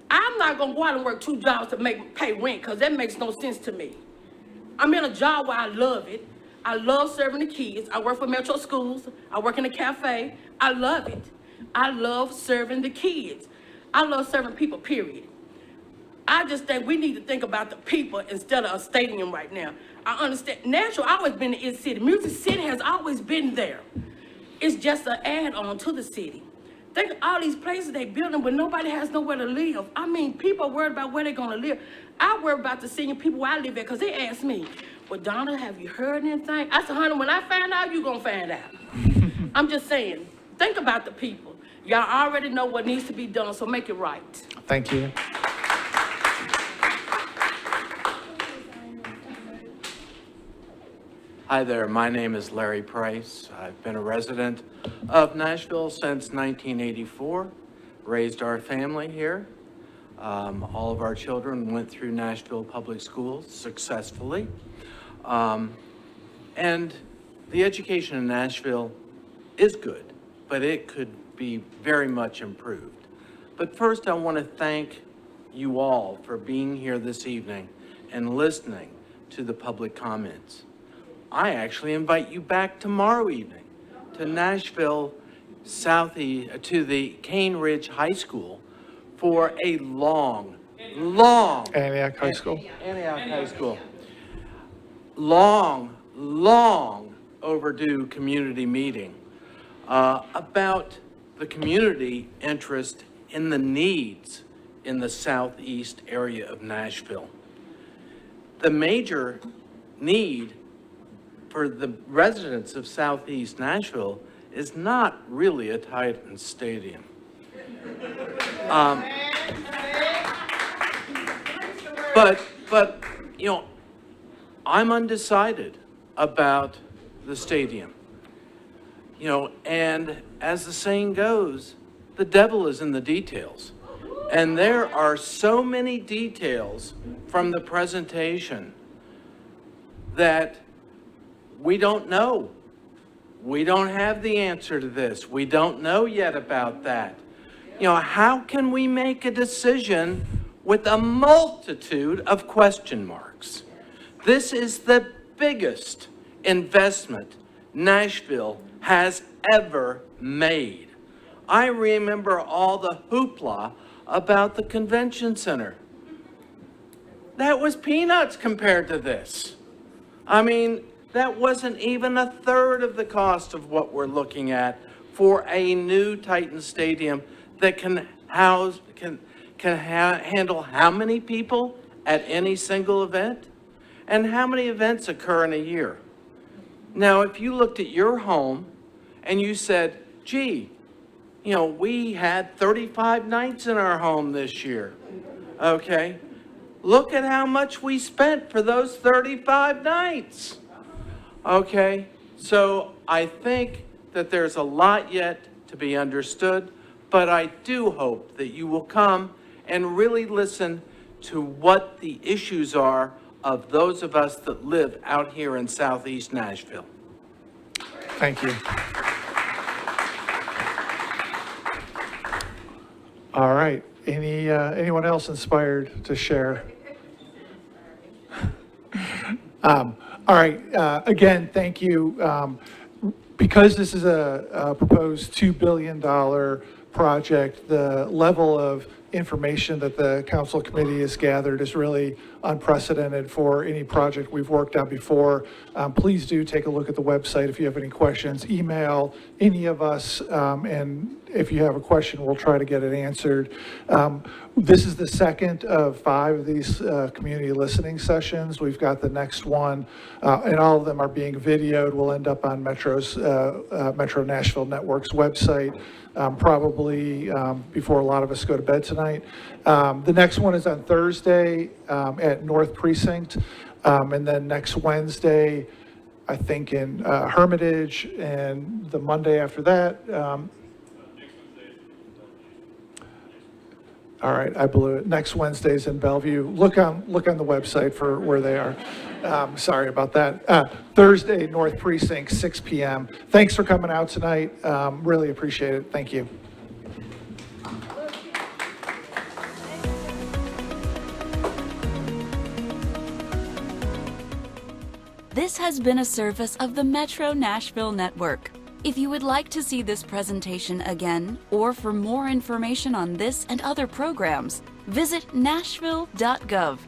I'm not gonna go out and work 2 jobs to pay rent, because that makes no sense to me. I'm in a job where I love it. I love serving the kids. I work for Metro Schools. I work in a cafe. I love it. I love serving the kids. I love serving people, period. I just think we need to think about the people instead of a stadium right now. I understand. Nashville always been the inner city. Music City has always been there. It's just an add-on to the city. Think of all these places they building, but nobody has nowhere to live. I mean, people are worried about where they're gonna live. I worry about the senior people where I live at, because they ask me, well, Donna, have you heard anything? I said, honey, when I find out, you gonna find out. I'm just saying, think about the people. Y'all already know what needs to be done, so make it right. Thank you. Hi there, my name is Larry Price. I've been a resident of Nashville since 1984, raised our family here. All of our children went through Nashville Public Schools successfully. And the education in Nashville is good, but it could be very much improved. But first, I want to thank you all for being here this evening and listening to the public comments. I actually invite you back tomorrow evening to Nashville Southeast, to the Cane Ridge High School for a long Antioch High School. Antioch High School. Long overdue community meeting about the community interest in the needs in the southeast area of Nashville. The major need for the residents of southeast Nashville is not really a Titans stadium. But you know, I'm undecided about the stadium. You know, and as the saying goes, the devil is in the details. And there are so many details from the presentation that we don't know. We don't have the answer to this. We don't know yet about that. You know, how can we make a decision with a multitude of question marks? This is the biggest investment Nashville has ever made. I remember all the hoopla about the convention center. That was peanuts compared to this. I mean, that wasn't even a third of the cost of what we're looking at for a new Titan Stadium that can handle how many people at any single event? And how many events occur in a year? Now, if you looked at your home and you said, gee, you know, we had 35 nights in our home this year, okay? Look at how much we spent for those 35 nights, okay? So I think that there's a lot yet to be understood, but I do hope that you will come and really listen to what the issues are of those of us that live out here in southeast Nashville. Thank you. All right. Anyone else inspired to share? All right. Again, thank you. Because this is a proposed $2 billion project, the level of information that the council committee has gathered is really unprecedented for any project we've worked on before. Please do take a look at the website if you have any questions. Email any of us, and if you have a question, we'll try to get it answered. This is the second of 5 of these community listening sessions. We've got the next one, and all of them are being videoed. We'll end up on Metro Nashville Network's website, probably before a lot of us go to bed tonight. The next one is on Thursday at North Precinct, and then next Wednesday, I think in Hermitage, and the Monday after that. All right, I blew it. Next Wednesday's in Bellevue. Look on the website for where they are. Sorry about that. Thursday, North Precinct, 6 p.m. Thanks for coming out tonight. Really appreciate it. Thank you. This has been a service of the Metro Nashville Network. If you would like to see this presentation again, or for more information on this and other programs, visit nashville.gov.